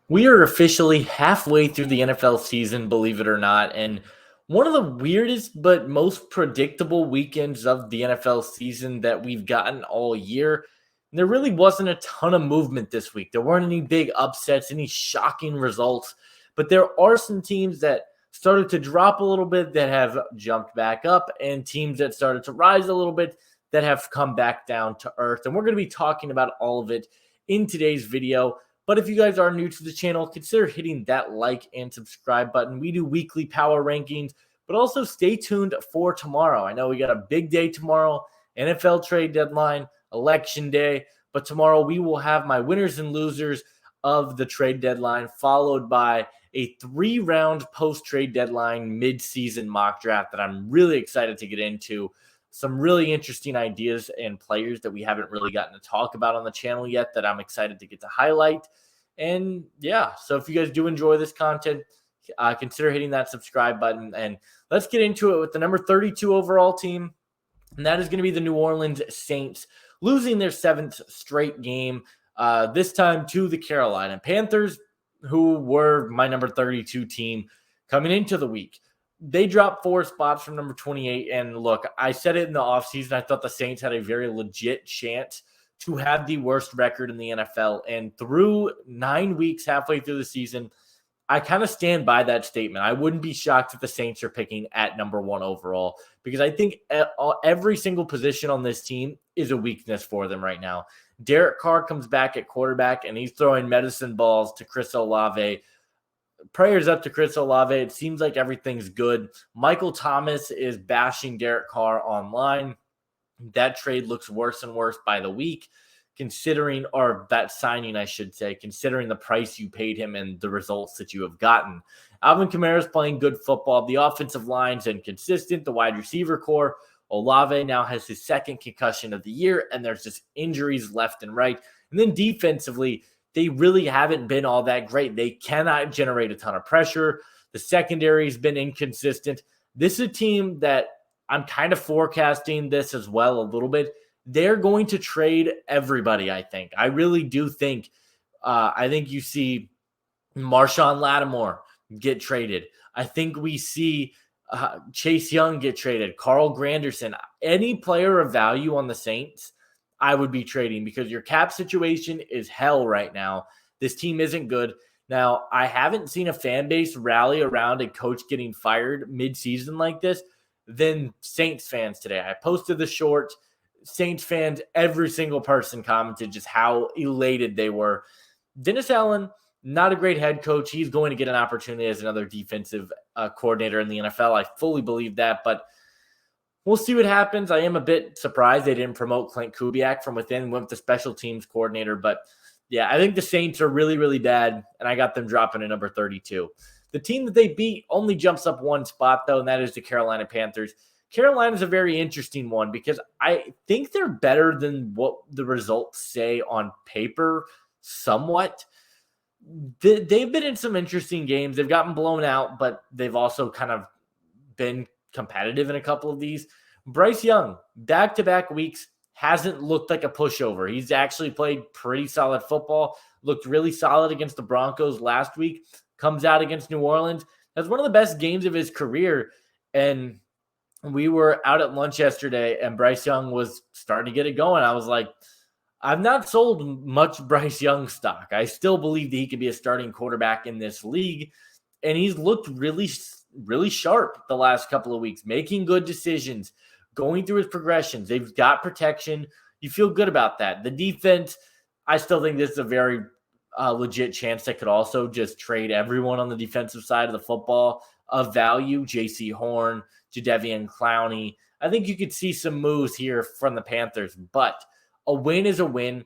We are officially halfway through the NFL season, believe it or not. And one of the weirdest but most predictable weekends of the NFL season that we've gotten all year. There really wasn't a ton of movement this week. There weren't any big upsets, any shocking results, but there are some teams that started to drop a little bit that have jumped back up, and teams that started to rise a little bit that have come back down to earth. And we're going to be talking about all of it in today's video. But if you guys are new to the channel, consider hitting that like and subscribe button. We do weekly power rankings, but also stay tuned for tomorrow. I know we got a big day tomorrow, NFL trade deadline, election day, but tomorrow we will have my winners and losers of the trade deadline, followed by a 3-round post-trade deadline mid-season mock draft that I'm really excited to get into. Some really interesting ideas and players that we haven't really gotten to talk about on the channel yet that I'm excited to get to highlight. And yeah, so if you guys do enjoy this content, consider hitting that subscribe button. And let's get into it with the number 32 overall team. And that is going to be the New Orleans Saints, losing their 7th straight game, this time to the Carolina Panthers, who were my number 32 team coming into the week. They dropped 4 spots from number 28. And look, I said it in the offseason. I thought the Saints had a very legit chance to have the worst record in the NFL. And through 9 weeks, halfway through the season, I kind of stand by that statement. I wouldn't be shocked if the Saints are picking at number 1 overall, because I think every single position on this team is a weakness for them right now. Derek Carr comes back at quarterback, and he's throwing medicine balls to Chris Olave. Prayers up to Chris Olave. It seems like everything's good. Michael Thomas is bashing Derek Carr online. That trade looks worse and worse by the week, considering, or that signing, I should say, considering the price you paid him and the results that you have gotten. Alvin Kamara is playing good football. The offensive line's inconsistent. The wide receiver core. Olave now has his 2nd concussion of the year, and there's just injuries left and right. And then defensively, they really haven't been all that great. They cannot generate a ton of pressure. The secondary has been inconsistent. This is a team that I'm kind of forecasting this as well a little bit. They're going to trade everybody, I think. I really do think. I think you see Marshawn Lattimore get traded. I think we see Chase Young get traded. Carl Granderson. Any player of value on the Saints, I would be trading, because your cap situation is hell right now. This team isn't good. Now, I haven't seen a fan base rally around a coach getting fired mid-season like this than Saints fans today. I posted the short. Saints fans, every single person commented just how elated they were. Dennis Allen, not a great head coach. He's going to get an opportunity as another defensive coordinator in the NFL. I fully believe that, but we'll see what happens. I am a bit surprised they didn't promote Clint Kubiak from within, went with the special teams coordinator. But yeah, I think the Saints are really, really bad, and I got them dropping to number 32. The team that they beat only jumps up 1 spot, though, and that is the Carolina Panthers. Carolina's a very interesting one, because I think they're better than what the results say on paper somewhat. They've been in some interesting games. They've gotten blown out, but they've also kind of been competitive in a couple of these. Bryce Young, back-to-back weeks, hasn't looked like a pushover. He's actually played pretty solid football, looked really solid against the Broncos last week, comes out against New Orleans. That's one of the best games of his career. And we were out at lunch yesterday, and Bryce Young was starting to get it going. I was like, I've not sold much Bryce Young stock. I still believe that he could be a starting quarterback in this league. And he's looked really, really sharp the last couple of weeks, making good decisions, going through his progressions. They've got protection. You feel good about that. The defense, I still think this is a very legit chance that could also just trade everyone on the defensive side of the football of value. J.C. Horn, Jadeveon Clowney. I think you could see some moves here from the Panthers, but a win is a win.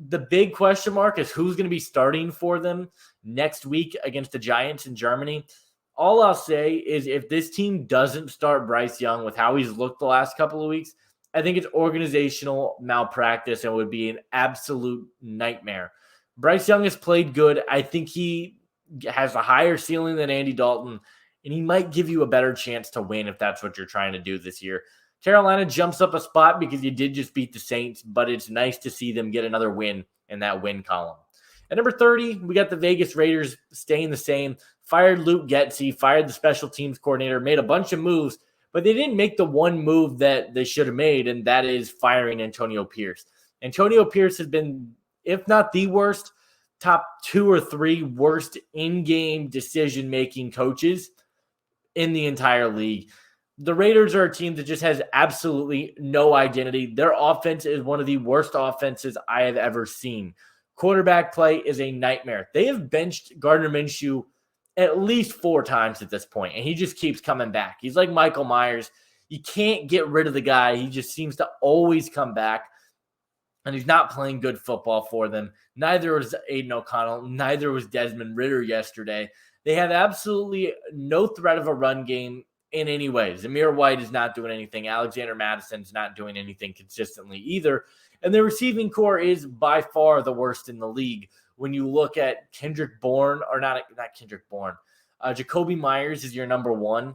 The big question mark is who's going to be starting for them next week against the Giants in Germany. All I'll say is if this team doesn't start Bryce Young with how he's looked the last couple of weeks, I think it's organizational malpractice and would be an absolute nightmare. Bryce Young has played good. I think he has a higher ceiling than Andy Dalton, and he might give you a better chance to win if that's what you're trying to do this year. Carolina jumps up a spot because you did just beat the Saints, but it's nice to see them get another win in that win column. At number 30, we got the Vegas Raiders staying the same. Fired Luke Getsy, fired the special teams coordinator, made a bunch of moves, but they didn't make the one move that they should have made, and that is firing Antonio Pierce. Antonio Pierce has been, if not the worst, top 2 or 3 worst in-game decision-making coaches in the entire league. The Raiders are a team that just has absolutely no identity. Their offense is one of the worst offenses I have ever seen. Quarterback play is a nightmare. They have benched Gardner Minshew at least 4 times at this point, and he just keeps coming back. He's like Michael Myers. You can't get rid of the guy. He just seems to always come back, and he's not playing good football for them. Neither was Aiden O'Connell. Neither was Desmond Ridder yesterday. They have absolutely no threat of a run game in any way. Zamir White is not doing anything. Alexander Madison's not doing anything consistently either. And the receiving core is by far the worst in the league. When you look at Kendrick Bourne, or not Kendrick Bourne, Jacoby Myers is your number 1.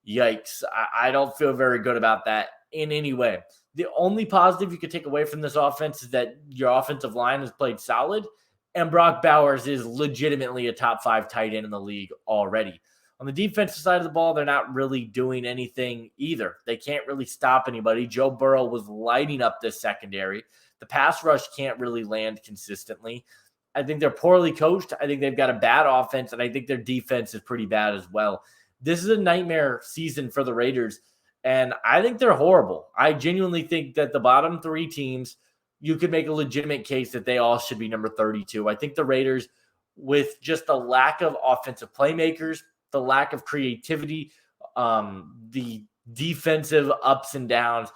Yikes. I don't feel very good about that in any way. The only positive you could take away from this offense is that your offensive line has played solid, and Brock Bowers is legitimately a top 5 tight end in the league already. On the defensive side of the ball, they're not really doing anything either. They can't really stop anybody. Joe Burrow was lighting up this secondary. The pass rush can't really land consistently. I think they're poorly coached. I think they've got a bad offense, and I think their defense is pretty bad as well. This is a nightmare season for the Raiders, and I think they're horrible. I genuinely think that the bottom 3 teams, you could make a legitimate case that they all should be number 32. I think the Raiders, with just the lack of offensive playmakers, the lack of creativity, the defensive ups and downs,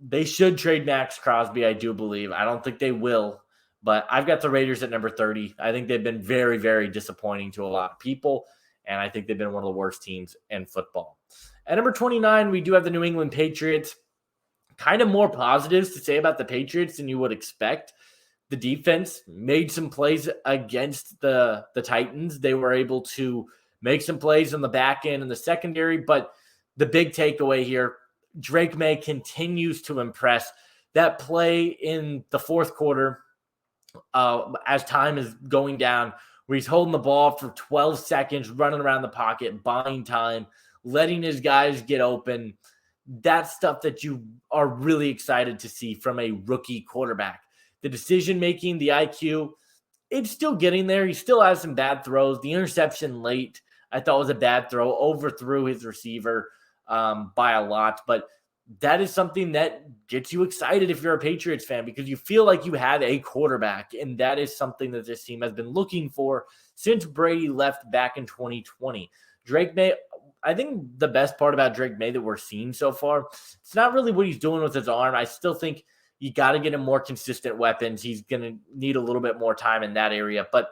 they should trade Max Crosby, I do believe. I don't think they will, but I've got the Raiders at number 30. I think they've been very, very disappointing to a lot of people, and I think they've been one of the worst teams in football. At number 29, we do have the New England Patriots. Kind of more positives to say about the Patriots than you would expect. The defense made some plays against the Titans. They were able to make some plays on the back end and the secondary, but the big takeaway here, Drake May continues to impress. That play in the fourth quarter, as time is going down, where he's holding the ball for 12 seconds, running around the pocket, buying time, letting his guys get open. That's stuff that you are really excited to see from a rookie quarterback. The decision-making, the IQ, it's still getting there. He still has some bad throws. The interception late, I thought was a bad throw, overthrew his receiver by a lot. But that is something that gets you excited if you're a Patriots fan, because you feel like you have a quarterback, and that is something that this team has been looking for since Brady left back in 2020. Drake May, I think the best part about Drake May that we're seeing so far, it's not really what he's doing with his arm. I still think you got to get him more consistent weapons. He's going to need a little bit more time in that area. But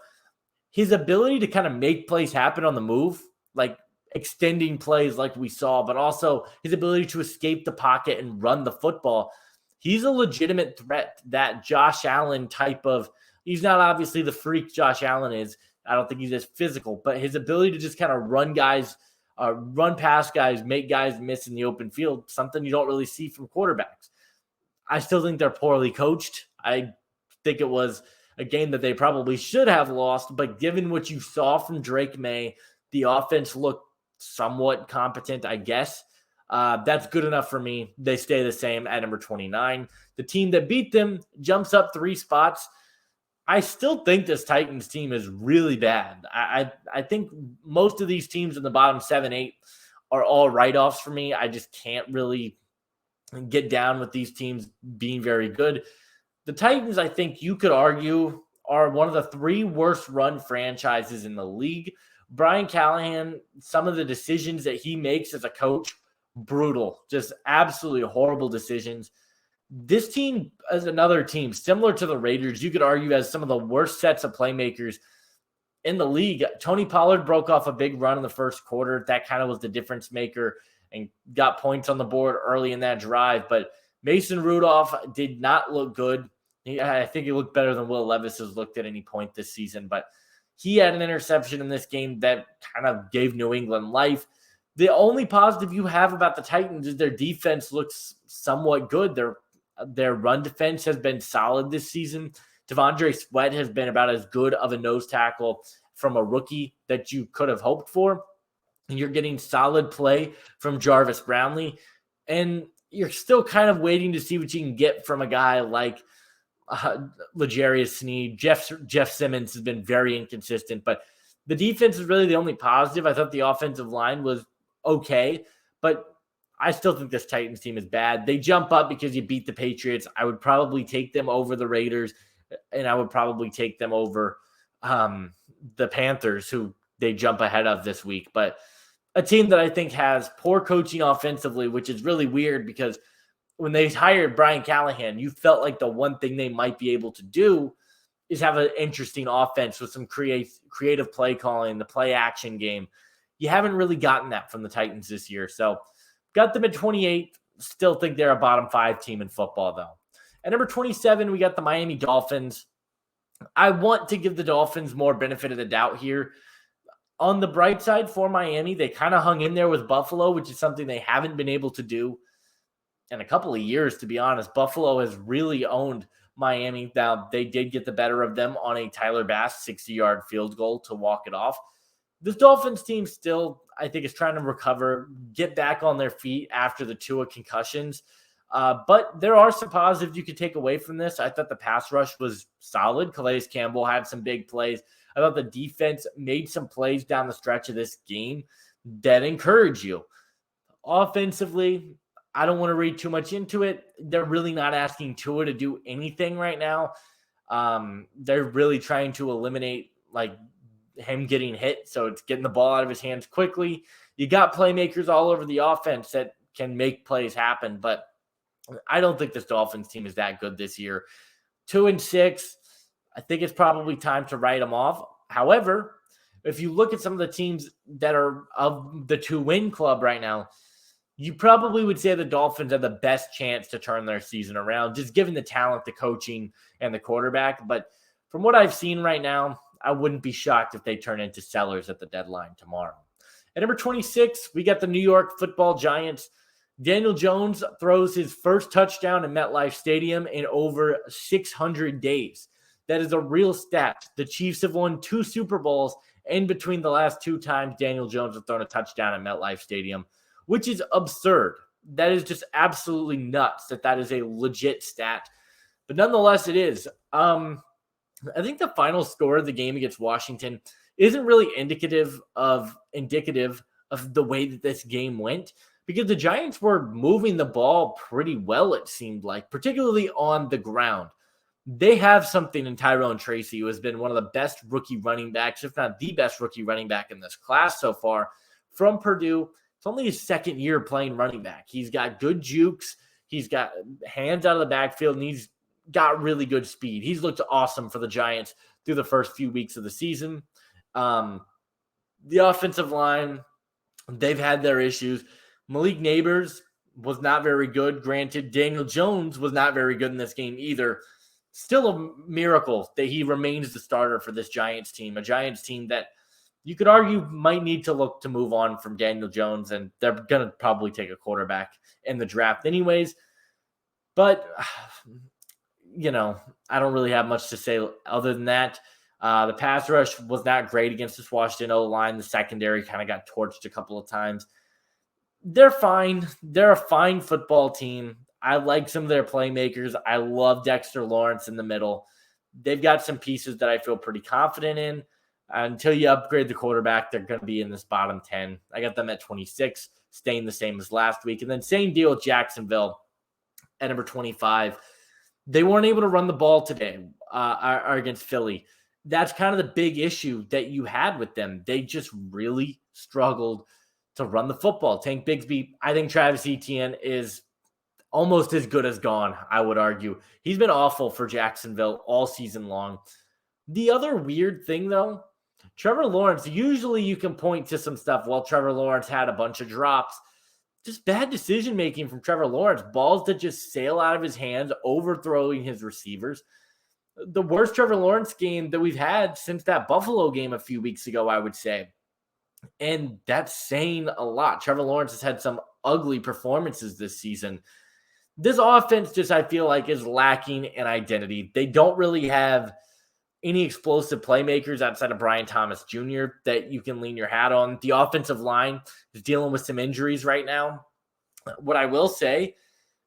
his ability to kind of make plays happen on the move, like extending plays like we saw, but also his ability to escape the pocket and run the football, he's a legitimate threat. That Josh Allen type of, he's not obviously the freak Josh Allen is. I don't think he's as physical, but his ability to just kind of run past guys, make guys miss in the open field, something you don't really see from quarterbacks. I still think they're poorly coached. I think it was a game that they probably should have lost, but given what you saw from Drake May, the offense looked somewhat competent, I guess. That's good enough for me. They stay the same at number 29. The team that beat them jumps up 3 spots. I still think this Titans team is really bad. I think most of these teams in the bottom 7, 8 are all write-offs for me. I just can't really get down with these teams being very good. The Titans, I think you could argue, are one of the 3 worst run franchises in the league. Brian Callahan, some of the decisions that he makes as a coach, brutal, just absolutely horrible decisions. This team is another team similar to the Raiders. You could argue as some of the worst sets of playmakers in the league. Tony Pollard broke off a big run in the first quarter. That kind of was the difference maker and got points on the board early in that drive. But Mason Rudolph did not look good. I think he looked better than Will Levis has looked at any point this season. But he had an interception in this game that kind of gave New England life. The only positive you have about the Titans is their defense looks somewhat good. Their run defense has been solid this season. Devondre Sweat has been about as good of a nose tackle from a rookie that you could have hoped for. And you're getting solid play from Jarvis Brownlee. And you're still kind of waiting to see what you can get from a guy like L'Jarius Sneed. Jeff Simmons has been very inconsistent, but the defense is really the only positive. I thought the offensive line was okay, but I still think this Titans team is bad. They jump up because you beat the Patriots. I would probably take them over the Raiders, and I would probably take them over the Panthers, who they jump ahead of this week. But a team that I think has poor coaching offensively, which is really weird because when they hired Brian Callahan, you felt like the one thing they might be able to do is have an interesting offense with some creative play calling, the play action game. You haven't really gotten that from the Titans this year. So got them at 28. Still think they're a bottom 5 team in football, though. At number 27, we got the Miami Dolphins. I want to give the Dolphins more benefit of the doubt here. On the bright side for Miami, they kind of hung in there with Buffalo, which is something they haven't been able to do in a couple of years, to be honest. Buffalo has really owned Miami. Now, they did get the better of them on a Tyler Bass 60-yard field goal to walk it off. This Dolphins team still, I think, is trying to recover, get back on their feet after the Tua concussions. But there are some positives you could take away from this. I thought the pass rush was solid. Calais Campbell had some big plays. I thought the defense made some plays down the stretch of this game that encourage you. Offensively, I don't want to read too much into it. They're really not asking Tua to do anything right now. They're really trying to eliminate him getting hit. So it's getting the ball out of his hands quickly. You got playmakers all over the offense that can make plays happen, but I don't think this Dolphins team is that good this year. 2-6. I think it's probably time to write them off. However, if you look at some of the teams that are of the 2-win club right now, you probably would say the Dolphins have the best chance to turn their season around, just given the talent, the coaching, and the quarterback. But from what I've seen right now, I wouldn't be shocked if they turn into sellers at the deadline tomorrow. At number 26, we got the New York Football Giants. Daniel Jones throws his first touchdown in MetLife Stadium in over 600 days. That is a real stat. The Chiefs have won 2 Super Bowls in between the last 2 times Daniel Jones has thrown a touchdown at MetLife Stadium, which is absurd. That is just absolutely nuts that is a legit stat. But nonetheless, it is. I think the final score of the game against Washington isn't really indicative of the way that this game went, because the Giants were moving the ball pretty well, it seemed like, particularly on the ground. They have something in Tyrone Tracy, who has been one of the best rookie running backs, if not the best rookie running back in this class so far, from Purdue. It's only his second year playing running back. He's got good jukes. He's got hands out of the backfield, and he's got really good speed. He's looked awesome for the Giants through the first few weeks of the season. The offensive line, they've had their issues. Malik Neighbors was not very good. Granted, Daniel Jones was not very good in this game either. Still a miracle that he remains the starter for this Giants team, a Giants team that you could argue might need to look to move on from Daniel Jones, and they're going to probably take a quarterback in the draft anyways. But, I don't really have much to say other than that. The pass rush was not great against this Washington O-line. The secondary kind of got torched a couple of times. They're fine. They're a fine football team. I like some of their playmakers. I love Dexter Lawrence in the middle. They've got some pieces that I feel pretty confident in. Until you upgrade the quarterback, they're going to be in this bottom 10. I got them at 26, staying the same as last week. And then same deal with Jacksonville at number 25. They weren't able to run the ball today against Philly. That's kind of the big issue that you had with them. They just really struggled to run the football. Tank Bigsby, I think Travis Etienne is almost as good as gone, I would argue. He's been awful for Jacksonville all season long. The other weird thing, though, Trevor Lawrence, usually you can point to some stuff. Well, Trevor Lawrence had a bunch of drops. Just bad decision-making from Trevor Lawrence. Balls that just sail out of his hands, overthrowing his receivers. The worst Trevor Lawrence game that we've had since that Buffalo game a few weeks ago, I would say. And that's saying a lot. Trevor Lawrence has had some ugly performances this season. This offense just, I feel like, is lacking an identity. They don't really have any explosive playmakers outside of Brian Thomas Jr. that you can lean your hat on. The offensive line is dealing with some injuries right now. What I will say,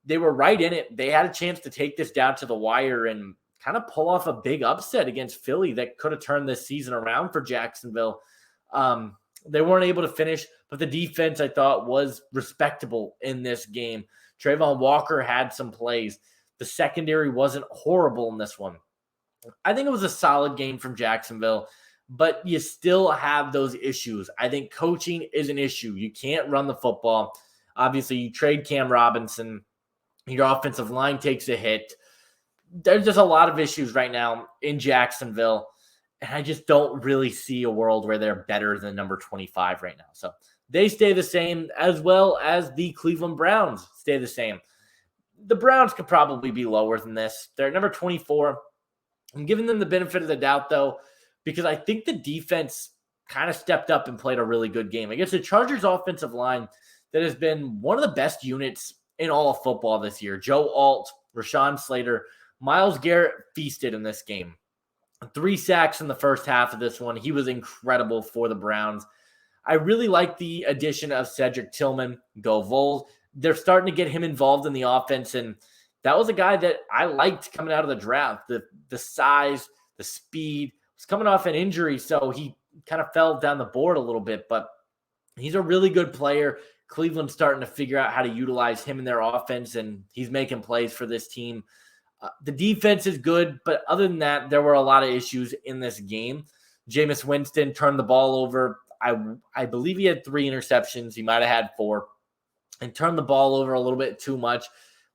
they were right in it. They had a chance to take this down to the wire and kind of pull off a big upset against Philly that could have turned this season around for Jacksonville. They weren't able to finish, but the defense, I thought, was respectable in this game. Trayvon Walker had some plays. The secondary wasn't horrible in this one. I think it was a solid game from Jacksonville, but you still have those issues. I think coaching is an issue. You can't run the football. Obviously, you trade Cam Robinson. Your offensive line takes a hit. There's just a lot of issues right now in Jacksonville, and I just don't really see a world where they're better than number 25 right now. So they stay the same, as well as the Cleveland Browns stay the same. The Browns could probably be lower than this. They're at number 24. I'm giving them the benefit of the doubt, though, because I think the defense kind of stepped up and played a really good game against the Chargers offensive line that has been one of the best units in all of football this year. Joe Alt, Rashawn Slater, Myles Garrett feasted in this game. 3 sacks in the first half of this one. He was incredible for the Browns. I really like the addition of Cedric Tillman, Go Vols. They're starting to get him involved in the offense, and that was a guy that I liked coming out of the draft. The size, the speed, was coming off an injury, so he kind of fell down the board a little bit, but he's a really good player. Cleveland's starting to figure out how to utilize him in their offense, and he's making plays for this team. The defense is good, but other than that, there were a lot of issues in this game. Jameis Winston turned the ball over. I believe he had 3 interceptions. He might have had 4. And turned the ball over a little bit too much.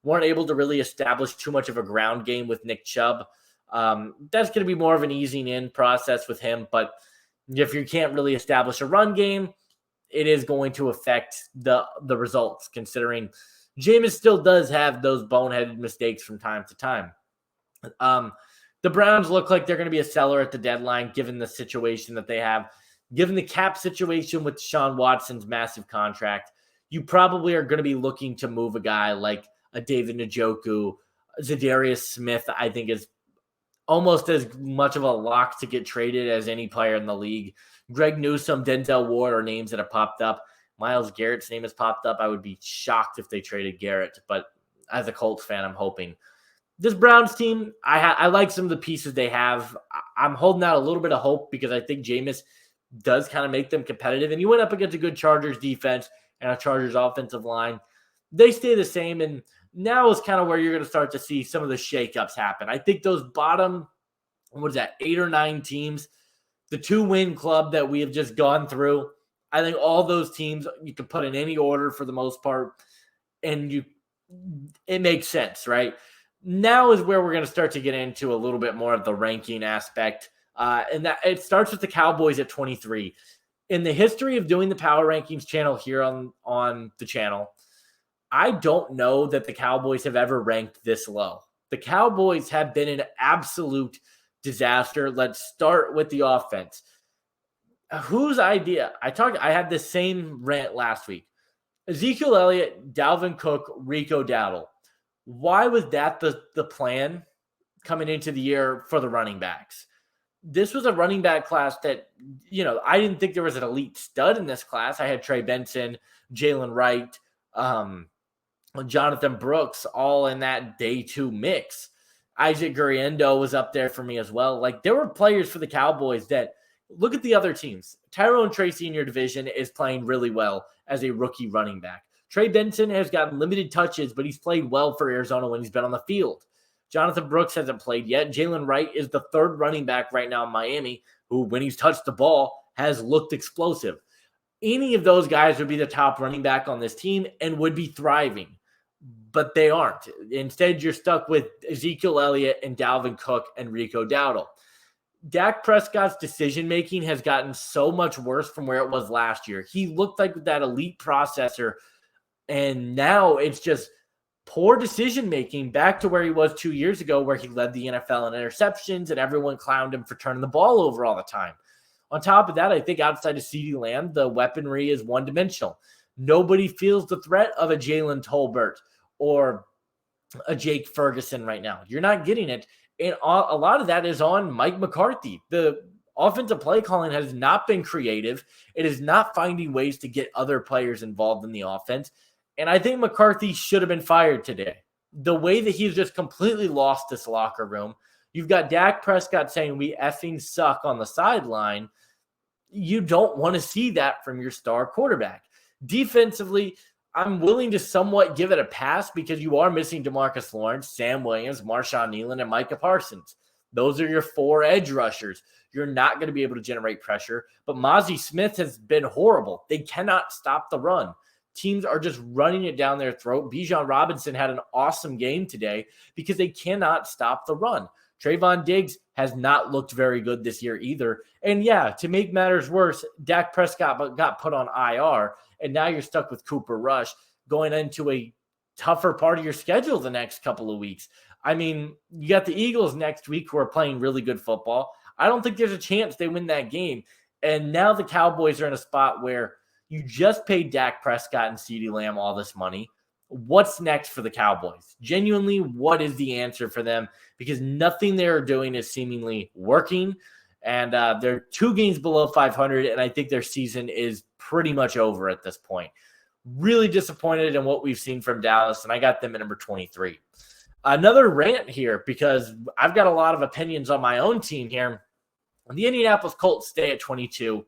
Weren't able to really establish too much of a ground game with Nick Chubb. That's going to be more of an easing in process with him. But if you can't really establish a run game, it is going to affect the results, considering Jameis still does have those boneheaded mistakes from time to time. The Browns look like they're going to be a seller at the deadline, given the situation that they have. Given the cap situation with Deshaun Watson's massive contract, you probably are going to be looking to move a guy like a David Njoku. Zadarius Smith, I think, is almost as much of a lock to get traded as any player in the league. Greg Newsome, Denzel Ward are names that have popped up. Myles Garrett's name has popped up. I would be shocked if they traded Garrett, but as a Colts fan, I'm hoping. This Browns team, I like some of the pieces they have. I'm holding out a little bit of hope because I think Jameis does kind of make them competitive. And you went up against a good Chargers defense and a Chargers offensive line. They stay the same, and now is kind of where you're going to start to see some of the shakeups happen. I think those bottom, 8 or 9 teams, the 2-win club that we have just gone through, I think all those teams you can put in any order for the most part, and it makes sense, right? Now is where we're going to start to get into a little bit more of the ranking aspect. And that it starts with the Cowboys at 23. In the history of doing the Power Rankings channel here on the channel, I don't know that the Cowboys have ever ranked this low. The Cowboys have been an absolute disaster. Let's start with the offense. Whose idea? I had the same rant last week. Ezekiel Elliott, Dalvin Cook, Rico Dowdle. Why was that the plan coming into the year for the running backs? This was a running back class that, I didn't think there was an elite stud in this class. I had Trey Benson, Jalen Wright, Jonathan Brooks, all in that day 2 mix. Isaac Guriendo was up there for me as well. Like, there were players for the Cowboys that, look at the other teams. Tyrone Tracy in your division is playing really well as a rookie running back. Trey Benson has gotten limited touches, but he's played well for Arizona when he's been on the field. Jonathan Brooks hasn't played yet. Jalen Wright is the 3rd running back right now in Miami, who, when he's touched the ball, has looked explosive. Any of those guys would be the top running back on this team and would be thriving, but they aren't. Instead, you're stuck with Ezekiel Elliott and Dalvin Cook and Rico Dowdle. Dak Prescott's decision-making has gotten so much worse from where it was last year. He looked like that elite processor, and now it's just poor decision-making back to where he was 2 years ago, where he led the NFL in interceptions and everyone clowned him for turning the ball over all the time. On top of that, I think outside of CeeDee Lamb, the weaponry is one-dimensional. Nobody feels the threat of a Jalen Tolbert or a Jake Ferguson right now. You're not getting it. And a lot of that is on Mike McCarthy. The offensive play calling has not been creative. It is not finding ways to get other players involved in the offense. And I think McCarthy should have been fired today. The way that he's just completely lost this locker room. You've got Dak Prescott saying we effing suck on the sideline. You don't want to see that from your star quarterback. Defensively, I'm willing to somewhat give it a pass because you are missing DeMarcus Lawrence, Sam Williams, Marshawn Nealon, and Micah Parsons. Those are your 4 edge rushers. You're not going to be able to generate pressure. But Mozzie Smith has been horrible. They cannot stop the run. Teams are just running it down their throat. Bijan Robinson had an awesome game today because they cannot stop the run. Trayvon Diggs has not looked very good this year either. And yeah, to make matters worse, Dak Prescott got put on IR, and now you're stuck with Cooper Rush going into a tougher part of your schedule the next couple of weeks. I mean, you got the Eagles next week who are playing really good football. I don't think there's a chance they win that game. And now the Cowboys are in a spot where you just paid Dak Prescott and CeeDee Lamb all this money. What's next for the Cowboys? Genuinely, what is the answer for them? Because nothing they're doing is seemingly working. And they're 2 games below 500, and I think their season is pretty much over at this point. Really disappointed in what we've seen from Dallas, and I got them at number 23. Another rant here because I've got a lot of opinions on my own team here. The Indianapolis Colts stay at 22.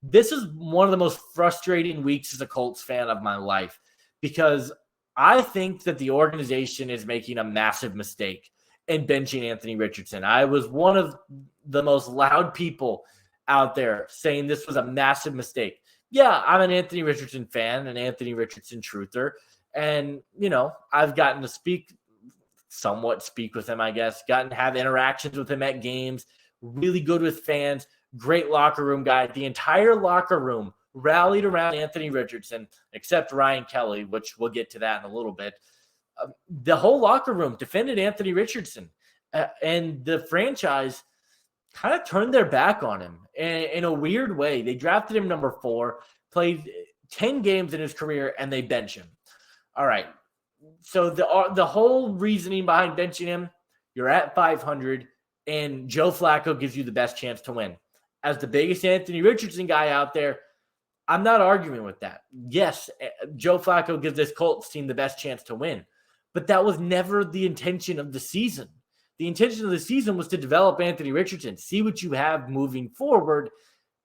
This is one of the most frustrating weeks as a Colts fan of my life because I think that the organization is making a massive mistake in benching Anthony Richardson. I was one of the most loud people out there saying this was a massive mistake. Yeah, I'm an Anthony Richardson fan, an Anthony Richardson truther. And, you know, I've gotten to somewhat speak with him, I guess, gotten to have interactions with him at games, really good with fans, great locker room guy. The entire locker room rallied around Anthony Richardson, except Ryan Kelly, which we'll get to that in a little bit. The whole locker room defended Anthony Richardson, and the franchise kind of turned their back on him in a weird way. They drafted him number 4, played 10 games in his career, and they bench him. All right. So the whole reasoning behind benching him, you're at 500, and Joe Flacco gives you the best chance to win. As the biggest Anthony Richardson guy out there, I'm not arguing with that. Yes, Joe Flacco gives this Colts team the best chance to win, but that was never the intention of the season. The intention of the season was to develop Anthony Richardson, see what you have moving forward.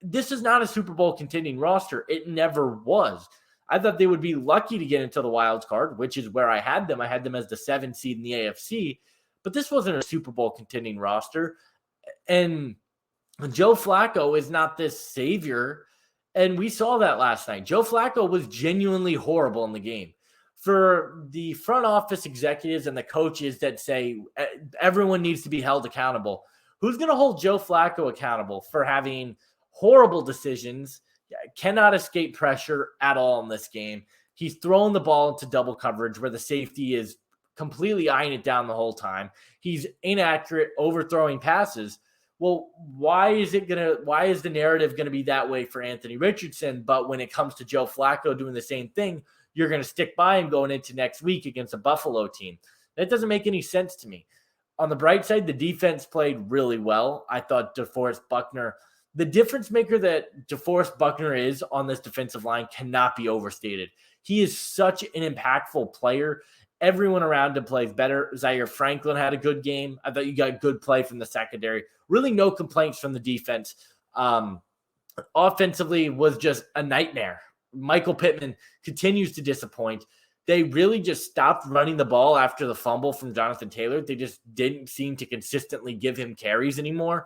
This is not a Super Bowl contending roster. It never was. I thought they would be lucky to get into the wild card, which is where I had them. I had them as the 7th seed in the AFC, but this wasn't a Super Bowl contending roster. And Joe Flacco is not this savior. And we saw that last night. Joe Flacco was genuinely horrible in the game. For the front office executives and the coaches that say everyone needs to be held accountable, who's going to hold Joe Flacco accountable for having horrible decisions, cannot escape pressure at all in this game? He's throwing the ball into double coverage where the safety is completely eyeing it down the whole time. He's inaccurate, overthrowing passes. Well, why is the narrative going to be that way for Anthony Richardson? But when it comes to Joe Flacco doing the same thing, you're going to stick by him going into next week against a Buffalo team. That doesn't make any sense to me. On the bright side, the defense played really well. I thought DeForest Buckner, the difference maker that DeForest Buckner is on this defensive line cannot be overstated. He is such an impactful player. Everyone around him plays better. Zaire Franklin had a good game. I thought you got good play from the secondary. Really no complaints from the defense. Offensively was just a nightmare. Michael Pittman continues to disappoint. They really just stopped running the ball after the fumble from Jonathan Taylor. They just didn't seem to consistently give him carries anymore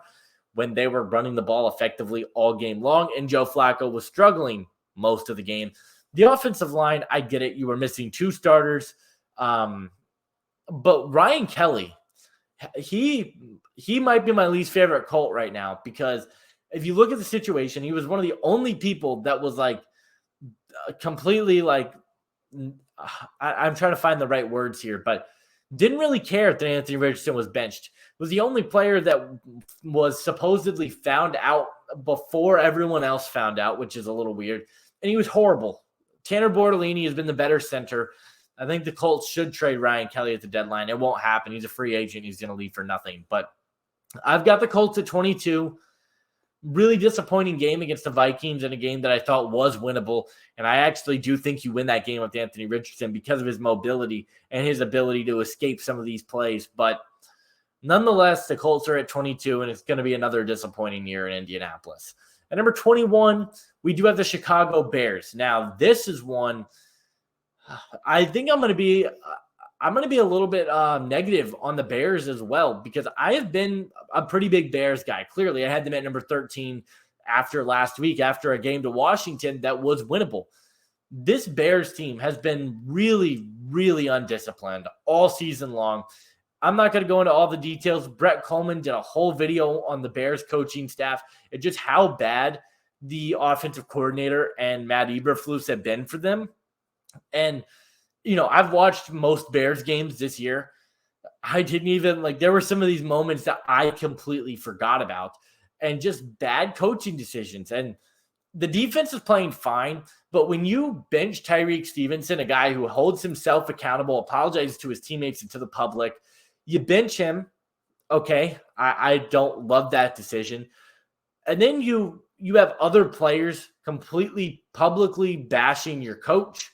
when they were running the ball effectively all game long, and Joe Flacco was struggling most of the game. The offensive line, I get it. You were missing 2 starters. But Ryan Kelly, he might be my least favorite Colt right now because if you look at the situation, he was one of the only people that was like completely like, I'm trying to find the right words here, but didn't really care that Anthony Richardson was benched. Was the only player that was supposedly found out before everyone else found out, which is a little weird. And he was horrible. Tanner Bortolini has been the better center. I think the Colts should trade Ryan Kelly at the deadline. It won't happen. He's a free agent. He's going to leave for nothing. But I've got the Colts at 22. Really disappointing game against the Vikings in a game that I thought was winnable. And I actually do think you win that game with Anthony Richardson because of his mobility and his ability to escape some of these plays. But nonetheless, the Colts are at 22, and it's going to be another disappointing year in Indianapolis. At number 21, we do have the Chicago Bears. Now, this is one I think I'm going to be a little bit negative on the Bears as well, because I have been a pretty big Bears guy. Clearly, I had them at number 13 after last week, after a game to Washington that was winnable. This Bears team has been really, really undisciplined all season long. I'm not going to go into all the details. Brett Coleman did a whole video on the Bears coaching staff and just how bad the offensive coordinator and Matt Eberflus have been for them. And, I've watched most Bears games this year. I didn't even there were some of these moments that I completely forgot about, and just bad coaching decisions. And the defense is playing fine, but when you bench Tyreek Stevenson, a guy who holds himself accountable, apologizes to his teammates and to the public, you bench him. Okay, I don't love that decision. And then you have other players completely publicly bashing your coach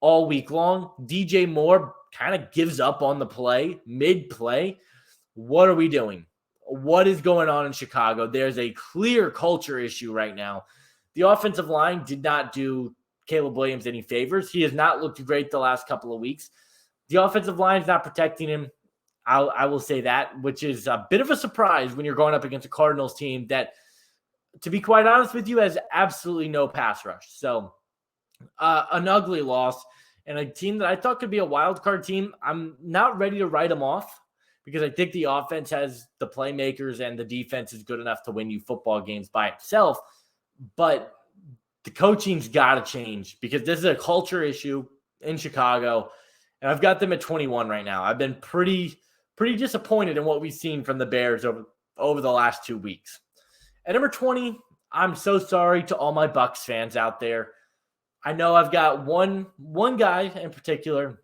all week long. DJ Moore kind of gives up on the play, mid-play. What are we doing? What is going on in Chicago? There's a clear culture issue right now. The offensive line did not do Caleb Williams any favors. He has not looked great the last couple of weeks. The offensive line is not protecting him. I will say that, which is a bit of a surprise when you're going up against a Cardinals team that, to be quite honest with you, has absolutely no pass rush. So an ugly loss, and a team that I thought could be a wild card team. I'm not ready to write them off because I think the offense has the playmakers and the defense is good enough to win you football games by itself. But the coaching's got to change because this is a culture issue in Chicago, and I've got them at 21 right now. I've been pretty disappointed in what we've seen from the Bears over the last 2 weeks. At number 20, I'm so sorry to all my Bucs fans out there. I know I've got one guy in particular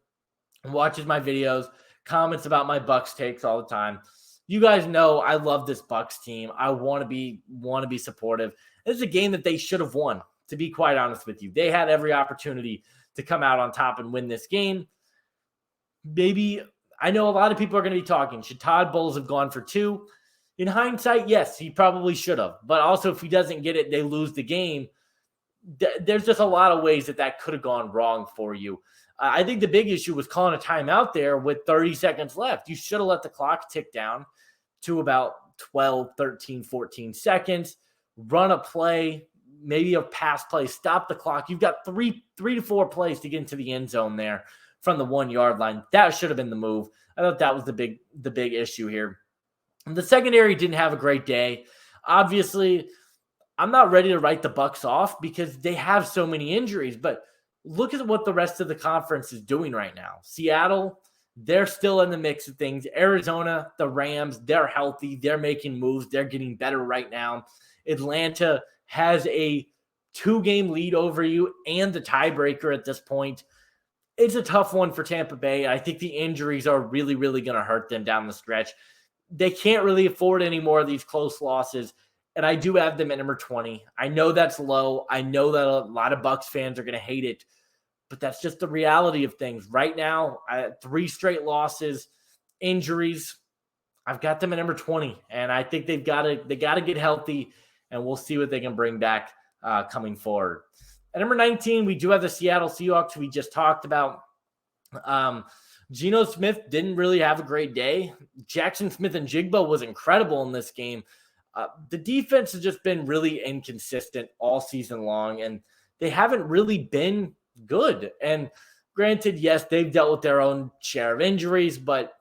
who watches my videos, comments about my Bucs takes all the time. You guys know I love this Bucs team. I want to be supportive. This is a game that they should have won, to be quite honest with you. They had every opportunity to come out on top and win this game. Maybe, I know a lot of people are going to be talking, should Todd Bowles have gone for 2? In hindsight, yes, he probably should have. But also, if he doesn't get it, they lose the game. There's just a lot of ways that could have gone wrong for you. I think the big issue was calling a timeout there with 30 seconds left. You should have let the clock tick down to about 12, 13, 14 seconds, run a play, maybe a pass play, stop the clock. You've got three to four plays to get into the end zone there from the 1 yard line. That should have been the move. I thought that was the big issue here. And the secondary didn't have a great day. Obviously, I'm not ready to write the Bucs off because they have so many injuries, but look at what the rest of the conference is doing right now. Seattle, they're still in the mix of things. Arizona, the Rams, they're healthy. They're making moves. They're getting better right now. Atlanta has a 2-game lead over you and the tiebreaker at this point. It's a tough one for Tampa Bay. I think the injuries are really, really going to hurt them down the stretch. They can't really afford any more of these close losses. And I do have them at number 20. I know that's low. I know that a lot of Bucs fans are going to hate it, but that's just the reality of things. Right now, 3 straight losses, injuries. I've got them at number 20, and I think they got to get healthy, and we'll see what they can bring back coming forward. At number 19, we do have the Seattle Seahawks we just talked about. Geno Smith didn't really have a great day. Jackson Smith-Njigba was incredible in this game. The defense has just been really inconsistent all season long, and they haven't really been good. And granted, yes, they've dealt with their own share of injuries, but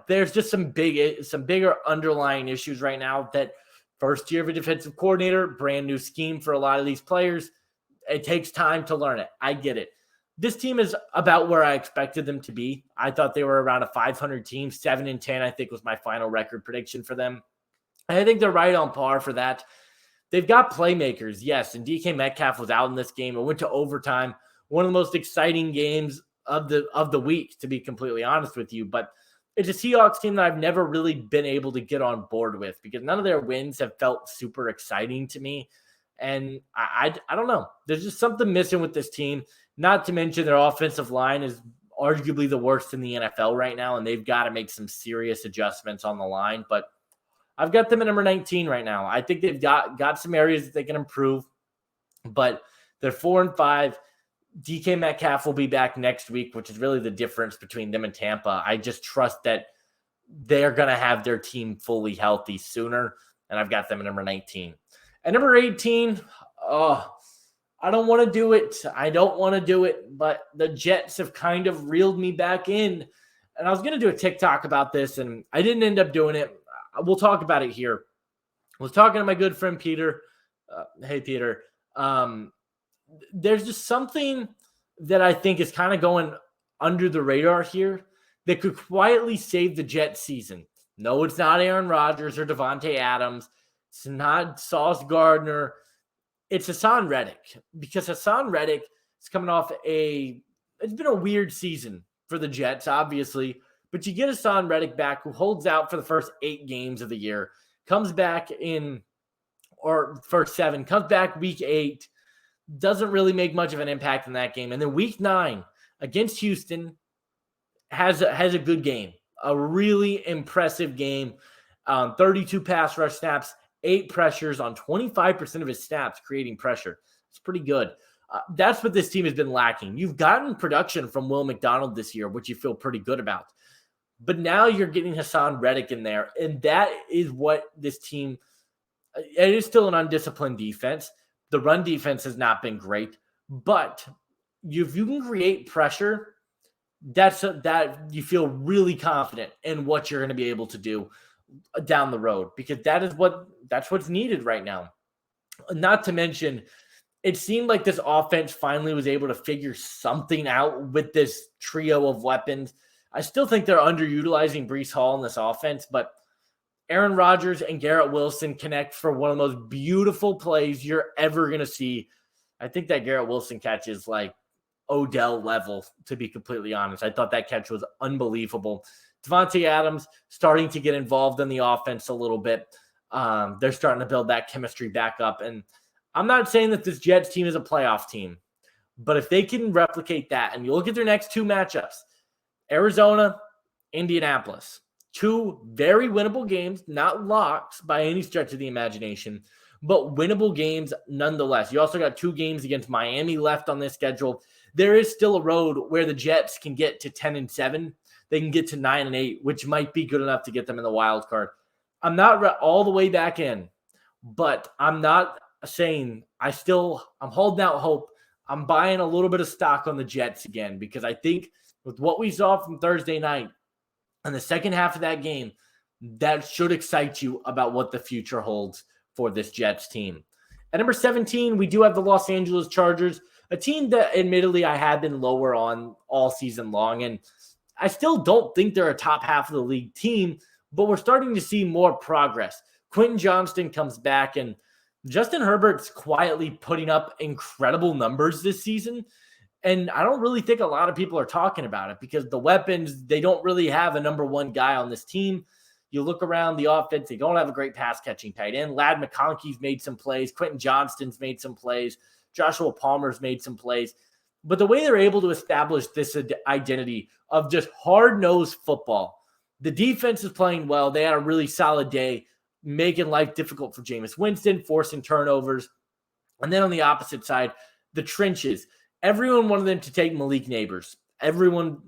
there's just some bigger underlying issues right now. That first year of a defensive coordinator, brand new scheme for a lot of these players. It takes time to learn it. I get it. This team is about where I expected them to be. I thought they were around a 500 team. 7-10, I think, was my final record prediction for them. And I think they're right on par for that. They've got playmakers, yes, and DK Metcalf was out in this game. It went to overtime. one of the most exciting games of the week, to be completely honest with you. But it's a Seahawks team that I've never really been able to get on board with because none of their wins have felt super exciting to me. And I don't know. There's just something missing with this team. Not to mention their offensive line is arguably the worst in the NFL right now, and they've got to make some serious adjustments on the line. But I've got them at number 19 right now. I think they've got some areas that they can improve, but they're 4-5. DK Metcalf will be back next week, which is really the difference between them and Tampa. I just trust that they're going to have their team fully healthy sooner, and I've got them at number 19. At number 18, I don't want to do it. I don't want to do it, but the Jets have kind of reeled me back in. And I was going to do a TikTok about this, and I didn't end up doing it. We'll talk about it here. I was talking to my good friend Peter. Hey, Peter. There's just something that I think is kind of going under the radar here that could quietly save the Jets season. No, it's not Aaron Rodgers or Devontae Adams. It's not Sauce Gardner. It's Hassan Reddick, because Hassan Reddick is coming off it's been a weird season for the Jets, obviously, but you get Hassan Reddick back, who holds out for the first 8 games of the year, comes back first 7, comes back week 8, doesn't really make much of an impact in that game. And then week 9 against Houston has a good game, a really impressive game. 32 pass rush snaps, 8 pressures on 25% of his snaps, creating pressure. It's pretty good. That's what this team has been lacking. You've gotten production from Will McDonald this year, which you feel pretty good about. But now you're getting Hassan Reddick in there, and that is what this team – it is still an undisciplined defense. The run defense has not been great, but if you can create pressure, that you feel really confident in what you're going to be able to do down the road, because that's what's needed right now. Not to mention, it seemed like this offense finally was able to figure something out with this trio of weapons. I still think they're underutilizing Breece Hall in this offense, but Aaron Rodgers and Garrett Wilson connect for one of the most beautiful plays you're ever going to see. I think that Garrett Wilson catch is like Odell level, to be completely honest. I thought that catch was unbelievable. Devontae Adams starting to get involved in the offense a little bit. They're starting to build that chemistry back up. And I'm not saying that this Jets team is a playoff team, but if they can replicate that, and you look at their next 2 matchups, Arizona, Indianapolis, 2 very winnable games, not locks by any stretch of the imagination, but winnable games nonetheless. You also got 2 games against Miami left on this schedule. There is still a road where the Jets can get to 10-7. They can get to 9-8, which might be good enough to get them in the wild card. I'm not all the way back in, but I'm not saying I'm holding out hope. I'm buying a little bit of stock on the Jets again, because I think with what we saw from Thursday night and the second half of that game, that should excite you about what the future holds for this Jets team. At number 17, we do have the Los Angeles Chargers, a team that admittedly I have been lower on all season long, and I still don't think they're a top half of the league team, but we're starting to see more progress. Quentin Johnston comes back, and Justin Herbert's quietly putting up incredible numbers this season. And I don't really think a lot of people are talking about it, because the weapons, they don't really have a number 1 guy on this team. You look around the offense, they don't have a great pass-catching tight end. Ladd McConkey's made some plays. Quentin Johnston's made some plays. Joshua Palmer's made some plays. But the way they're able to establish this identity of just hard-nosed football, the defense is playing well. They had a really solid day, making life difficult for Jameis Winston, forcing turnovers. And then on the opposite side, the trenches. Everyone wanted them to take Malik Neighbors. Everyone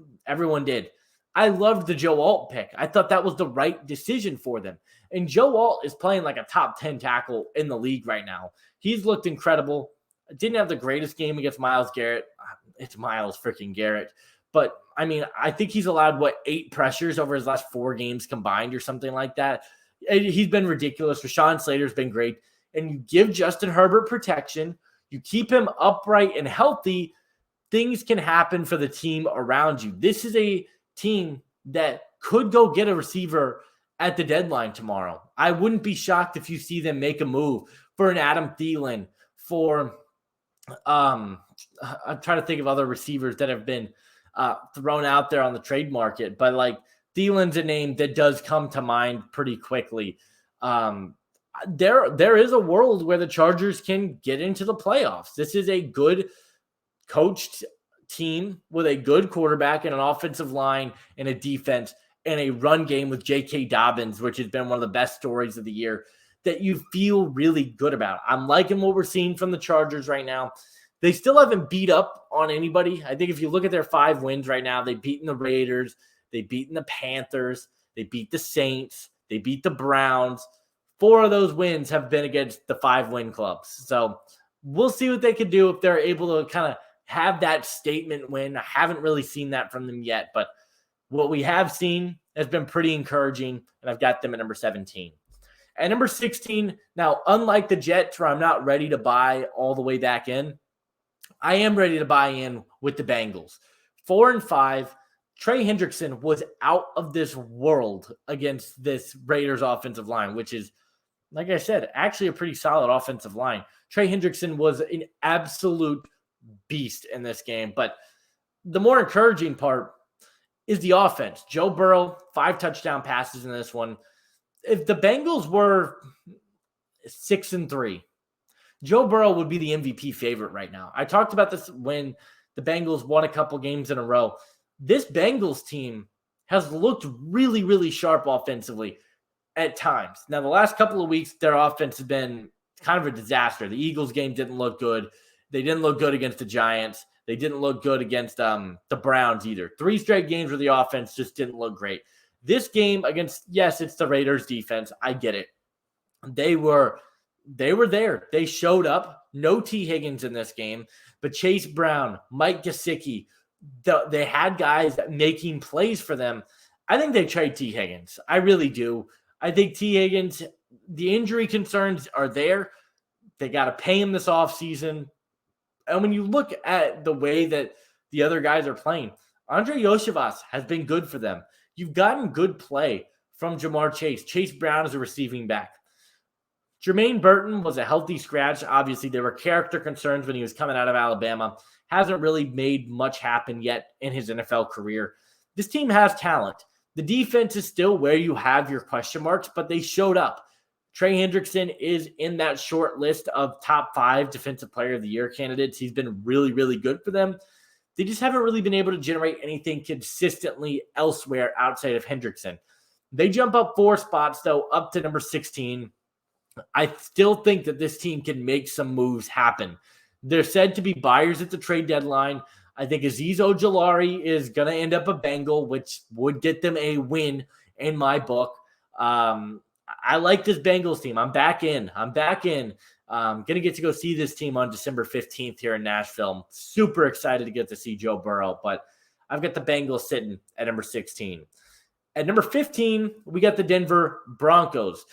did. I loved the Joe Alt pick. I thought that was the right decision for them. And Joe Alt is playing like a top 10 tackle in the league right now. He's looked incredible. Didn't have the greatest game against Myles Garrett. It's Myles freaking Garrett. But, I mean, I think he's allowed, 8 pressures over his last 4 games combined or something like that. He's been ridiculous. Rashawn Slater's been great. And you give Justin Herbert protection. You keep him upright and healthy. Things can happen for the team around you. This is a team that could go get a receiver at the deadline tomorrow. I wouldn't be shocked if you see them make a move for an Adam Thielen, for I'm trying to think of other receivers that have been thrown out there on the trade market, but like Thielen's a name that does come to mind pretty quickly. There is a world where the Chargers can get into the playoffs. This is a good coached team with a good quarterback and an offensive line and a defense and a run game with J.K. Dobbins, which has been one of the best stories of the year that you feel really good about. I'm liking what we're seeing from the Chargers right now. They still haven't beat up on anybody. I think if you look at their 5 wins right now, they've beaten the Raiders, they've beaten the Panthers, they beat the Saints, they beat the Browns. 4 of those wins have been against the 5-win clubs. So we'll see what they can do if they're able to kind of have that statement win. I haven't really seen that from them yet, but what we have seen has been pretty encouraging, and I've got them at number 17. At number 16, now, unlike the Jets, where I'm not ready to buy all the way back in, I am ready to buy in with the Bengals. 4-5, Trey Hendrickson was out of this world against this Raiders offensive line, which is, like I said, actually a pretty solid offensive line. Trey Hendrickson was an absolute beast in this game, but the more encouraging part is the offense. Joe Burrow, 5 touchdown passes in this one. If the Bengals were 6-3, Joe Burrow would be the MVP favorite right now. I talked about this when the Bengals won a couple games in a row. This Bengals team has looked really, really sharp offensively at times. Now, the last couple of weeks, their offense has been kind of a disaster. The Eagles game didn't look good. They didn't look good against the Giants. They didn't look good against the Browns either. 3 straight games where the offense just didn't look great. This game against, yes, it's the Raiders defense. I get it. They were there. They showed up. No T. Higgins in this game, but Chase Brown, Mike Gesicki, they had guys making plays for them. I think they trade T. Higgins. I really do. I think T. Higgins, the injury concerns are there. They got to pay him this offseason. And when you look at the way that the other guys are playing, Andre Yoshivas has been good for them. You've gotten good play from Jamar Chase. Chase Brown is a receiving back. Jermaine Burton was a healthy scratch. Obviously, there were character concerns when he was coming out of Alabama. Hasn't really made much happen yet in his NFL career. This team has talent. The defense is still where you have your question marks, but they showed up. Trey Hendrickson is in that short list of top 5 Defensive Player of the Year candidates. He's been really, really good for them. They just haven't really been able to generate anything consistently elsewhere outside of Hendrickson. They jump up 4 spots, though, up to number 16. I still think that this team can make some moves happen. They're said to be buyers at the trade deadline. I think Azeez Ojulari is going to end up a Bengal, which would get them a win in my book. I like this Bengals team. I'm back in. Going to get to go see this team on December 15th here in Nashville. I'm super excited to get to see Joe Burrow, but I've got the Bengals sitting at number 16. At number 15, we got the Denver Broncos.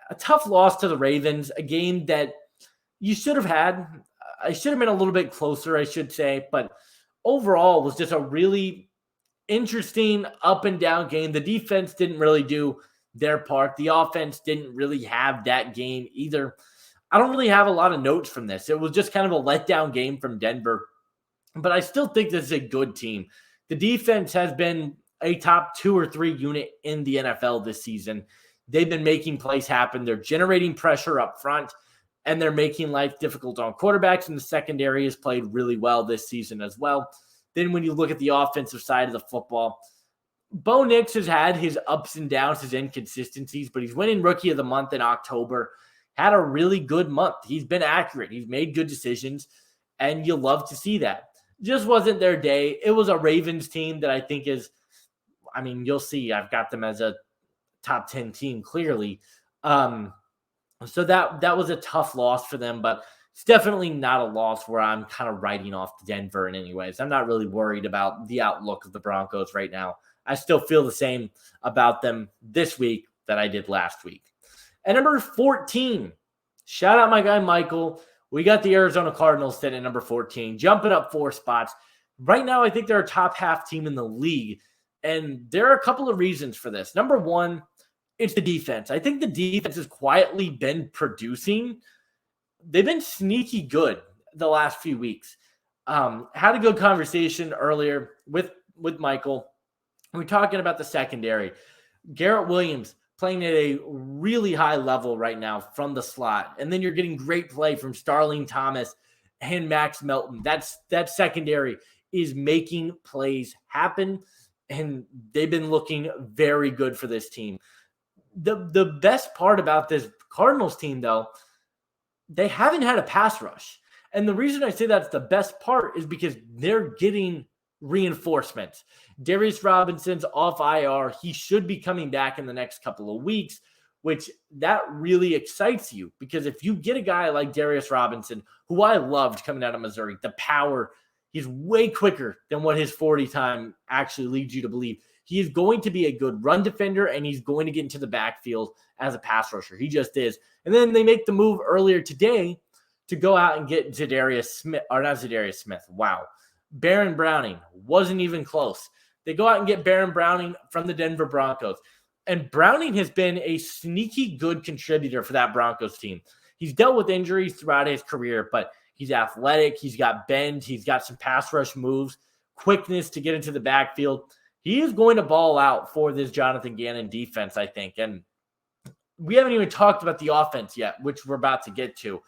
A tough loss to the Ravens, a game that you should have had. I should have been a little bit closer, I should say, but overall was just a really interesting up and down game. The defense didn't really do their part. The offense didn't really have that game either. I don't really have a lot of notes from this. It was just kind of a letdown game from Denver, but I still think this is a good team. The defense has been a top 2 or 3 unit in the NFL this season. They've been making plays happen. They're generating pressure up front, and they're making life difficult on quarterbacks, and the secondary has played really well this season as well. Then when you look at the offensive side of the football, Bo Nix has had his ups and downs, his inconsistencies, but he's winning Rookie of the Month in October. Had a really good month. He's been accurate. He's made good decisions, and you love to see that. Just wasn't their day. It was a Ravens team that I think is, I mean, you'll see. I've got them as a top 10 team, clearly. So that was a tough loss for them, but it's definitely not a loss where I'm kind of writing off Denver in any ways. I'm not really worried about the outlook of the Broncos right now. I still feel the same about them this week that I did last week. At number 14, shout out my guy Michael. We got the Arizona Cardinals sitting at number 14, jumping up 4 spots. Right now, I think they're a top half team in the league, and there are a couple of reasons for this. Number one, it's the defense. I think the defense has quietly been producing. They've been sneaky good the last few weeks. Had a good conversation earlier with Michael. We're talking about the secondary. Garrett Williams playing at a really high level right now from the slot. And then you're getting great play from Starling Thomas and Max Melton. That secondary is making plays happen, and they've been looking very good for this team. The best part about this Cardinals team, though, they haven't had a pass rush. And the reason I say that's the best part is because they're getting reinforcements. Darius Robinson's off IR. He should be coming back in the next couple of weeks, which that really excites you, because if you get a guy like Darius Robinson, who I loved coming out of Missouri, the power, he's way quicker than what his 40 time actually leads you to believe. He is going to be a good run defender, and he's going to get into the backfield as a pass rusher. He just is. And then they make the move earlier today to go out and get Baron Browning. Wasn't even close. They go out and get Baron Browning from the Denver Broncos. And Browning has been a sneaky good contributor for that Broncos team. He's dealt with injuries throughout his career, but he's athletic. He's got bend. He's got some pass rush moves, quickness to get into the backfield. He is going to ball out for this Jonathan Gannon defense, I think. And we haven't even talked about the offense yet, which we're about to get to.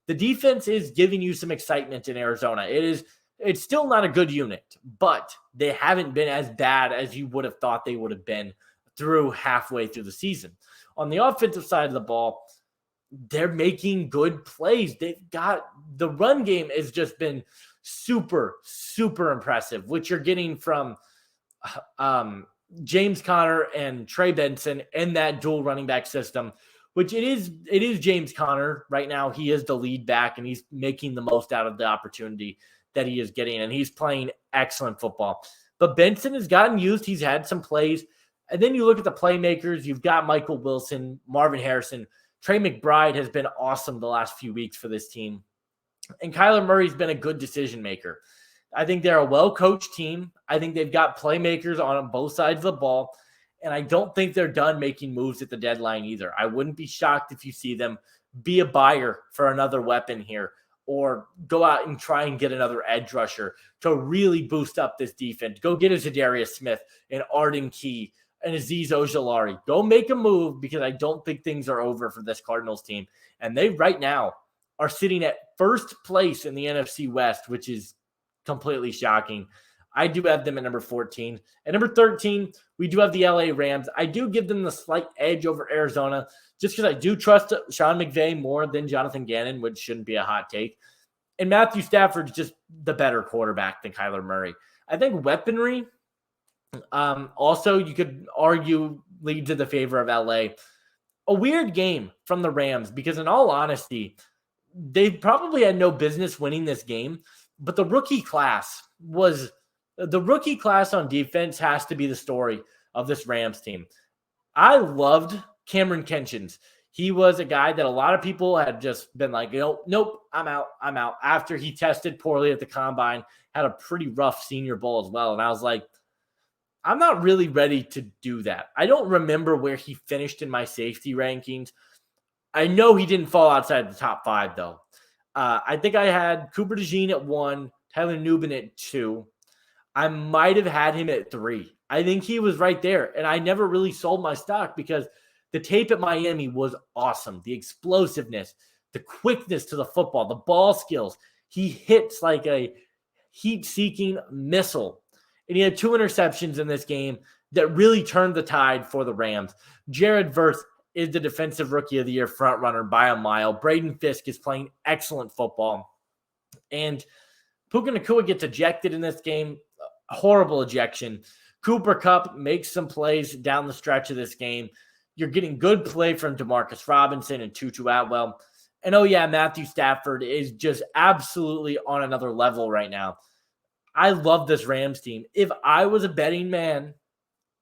The defense is giving you some excitement in Arizona. It's still not a good unit, but they haven't been as bad as you would have thought they would have been through halfway through the season. On the offensive side of the ball, they're making good plays. They've got the run game has just been super, super impressive, which you're getting from James Conner and Trey Benson in that dual running back system, which it is James Conner right now. He is the lead back, and he's making the most out of the opportunity that he is getting, and he's playing excellent football. But Benson has gotten used. He's had some plays. And then you look at the playmakers. You've got Michael Wilson, Marvin Harrison. Trey McBride has been awesome the last few weeks for this team. And Kyler Murray's been a good decision maker. I think they're a well-coached team. I think they've got playmakers on both sides of the ball. And I don't think they're done making moves at the deadline either. I wouldn't be shocked if you see them be a buyer for another weapon here, or go out and try and get another edge rusher to really boost up this defense. Go get a Zadarius Smith, an Arden Key, and Azeez Ojulari. Go make a move, because I don't think things are over for this Cardinals team. And they right now are sitting at first place in the NFC West, which is completely shocking. I do have them at number 14. At number 13, we do have the LA Rams. I do give them the slight edge over Arizona, just because I do trust Sean McVay more than Jonathan Gannon, which shouldn't be a hot take. And Matthew Stafford's just the better quarterback than Kyler Murray. I think weaponry, also, you could argue lead to the favor of LA. A weird game from the Rams, because in all honesty, they probably had no business winning this game, but the rookie class on defense has to be the story of this Rams team. I loved Cameron Kenchins. He was a guy that a lot of people had just been like, nope, I'm out. After he tested poorly at the combine, had a pretty rough Senior Bowl as well. And I was like, I'm not really ready to do that. I don't remember where he finished in my safety rankings. I know he didn't fall outside the top 5, though. I think I had Cooper DeJean at 1, Tyler Nubin at 2. I might have had him at 3. I think he was right there, and I never really sold my stock because the tape at Miami was awesome. The explosiveness, the quickness to the football, the ball skills. He hits like a heat-seeking missile. And he had 2 interceptions in this game that really turned the tide for the Rams. Jared Verse is the Defensive Rookie of the Year frontrunner by a mile. Braden Fisk is playing excellent football. And Puka Nacua gets ejected in this game. A horrible ejection. Cooper Kupp makes some plays down the stretch of this game. You're getting good play from Demarcus Robinson and Tutu Atwell. And Matthew Stafford is just absolutely on another level right now. I love this Rams team. If I was a betting man,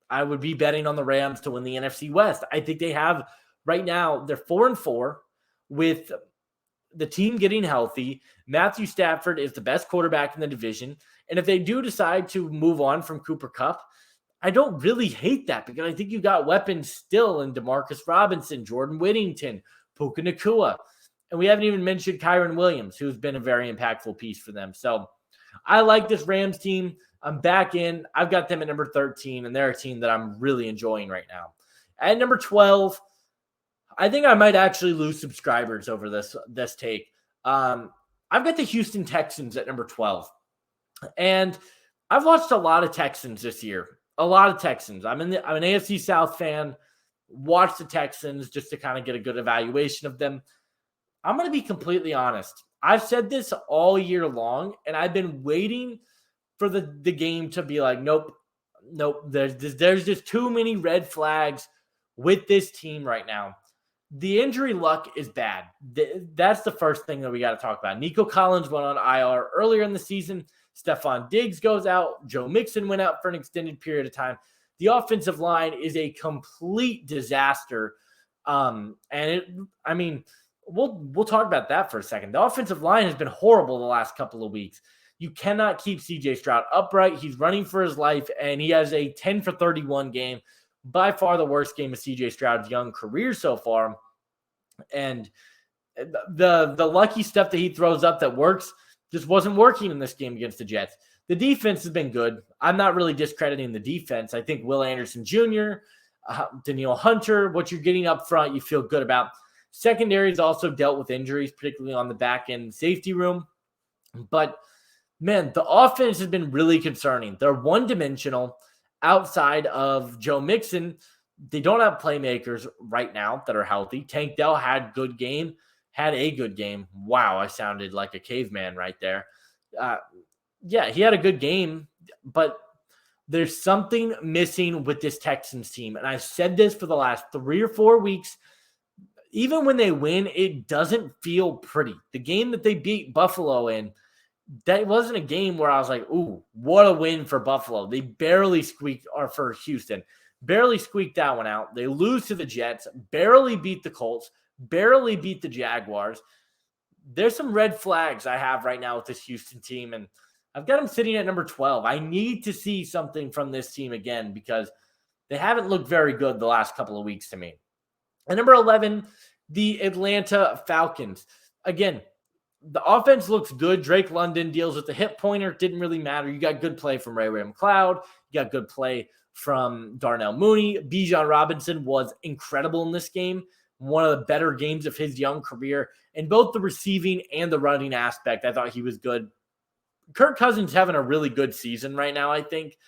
I would be betting on the Rams to win the NFC West. I think they have right now, they're 4-4 with the team getting healthy. Matthew Stafford is the best quarterback in the division. And if they do decide to move on from Cooper Kupp, I don't really hate that, because I think you got weapons still in Demarcus Robinson, Jordan Whittington, Puka Nacua. And we haven't even mentioned Kyron Williams, who's been a very impactful piece for them. So I like this Rams team. I'm back in. I've got them at number 13, and they're a team that I'm really enjoying right now. At number 12, I think I might actually lose subscribers over this take. I've got the Houston Texans at number 12. And I've watched a lot of Texans this year. A lot of Texans. I'm an AFC South fan. Watch the Texans just to kind of get a good evaluation of them. I'm going to be completely honest. I've said this all year long, and I've been waiting for the game to be like, nope. There's just too many red flags with this team right now. The injury luck is bad. That's the first thing that we got to talk about. Nico Collins went on IR earlier in the season. Stephon Diggs goes out. Joe Mixon went out for an extended period of time. The offensive line is a complete disaster. We'll talk about that for a second. The offensive line has been horrible the last couple of weeks. You cannot keep CJ Stroud upright. He's running for his life, and he has a 10 for 31 game. By far the worst game of CJ Stroud's young career so far. And the lucky stuff that he throws up that works just wasn't working in this game against the Jets. The defense has been good. I'm not really discrediting the defense. I think Will Anderson Jr., Danielle Hunter, what you're getting up front, you feel good about. Secondary has also dealt with injuries, particularly on the back end safety room. But, man, the offense has been really concerning. They're one-dimensional. Outside of Joe Mixon, they don't have playmakers right now that are healthy. Tank Dell had a good game. Wow, I sounded like a caveman right there. Yeah, he had a good game, but there's something missing with this Texans team. And I've said this for the last 3 or 4 weeks. Even when they win, it doesn't feel pretty. The game that they beat Buffalo in, that wasn't a game where I was like, ooh, what a win for Buffalo. They barely squeaked, or for Houston, barely squeaked that one out. They lose to the Jets, barely beat the Colts, barely beat the Jaguars. There's some red flags I have right now with this Houston team, and I've got them sitting at number 12. I need to see something from this team again because they haven't looked very good the last couple of weeks to me. At number 11, the Atlanta Falcons. Again, the offense looks good. Drake London deals with the hip pointer. Didn't really matter. You got good play from Ray McLeod. You got good play from Darnell Mooney. Bijan Robinson was incredible in this game. One of the better games of his young career. In both the receiving and the running aspect, I thought he was good. Kirk Cousins having a really good season right now, I think.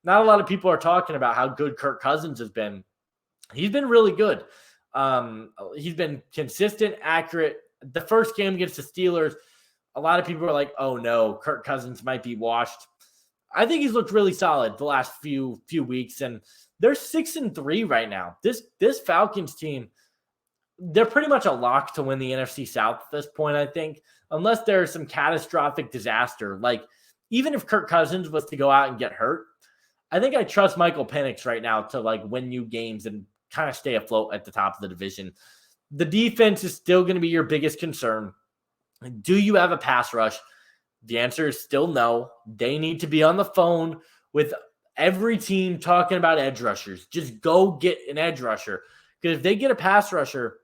Not a lot of people are talking about how good Kirk Cousins has been. He's been really good. He's been consistent, accurate. The first game against the Steelers, a lot of people were like, oh no, Kirk Cousins might be washed. I think he's looked really solid the last few weeks, and they're 6-3 right now. This Falcons team, they're pretty much a lock to win the NFC South at this point, I think, unless there's some catastrophic disaster. Like, even if Kirk Cousins was to go out and get hurt, I think I trust Michael Penix right now to win new games and kind of stay afloat at the top of the division. The defense is still going to be your biggest concern. Do you have a pass rush? The answer is still no. They need to be on the phone with every team talking about edge rushers. Just go get an edge rusher. Because if they get a pass rusher,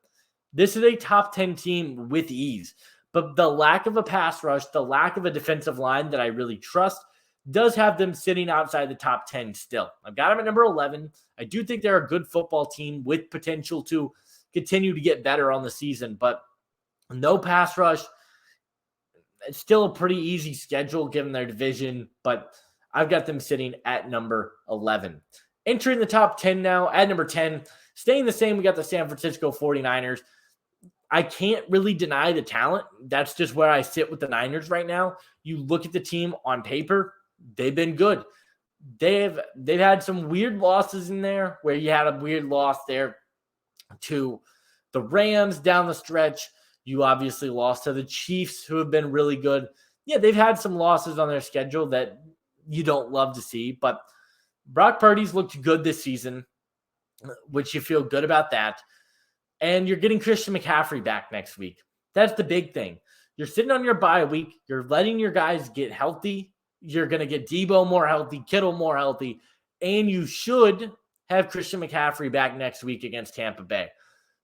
this is a top 10 team with ease. But the lack of a pass rush, the lack of a defensive line that I really trust, does have them sitting outside the top 10 still. I've got them at number 11. I do think they're a good football team with potential to continue to get better on the season, but no pass rush. It's still a pretty easy schedule given their division, but I've got them sitting at number 11. Entering the top 10 now, at number 10, staying the same, we got the San Francisco 49ers. I can't really deny the talent. That's just where I sit with the Niners right now. You look at the team on paper, they've been good. They've had some weird losses in there, where you had a weird loss there to the Rams down the stretch. You obviously lost to the Chiefs, who have been really good. Yeah, they've had some losses on their schedule that you don't love to see, but Brock Purdy's looked good this season, which you feel good about that. And you're getting Christian McCaffrey back next week. That's the big thing. You're sitting on your bye week. You're letting your guys get healthy. You're going to get Debo more healthy, Kittle more healthy, and you should have Christian McCaffrey back next week against Tampa Bay.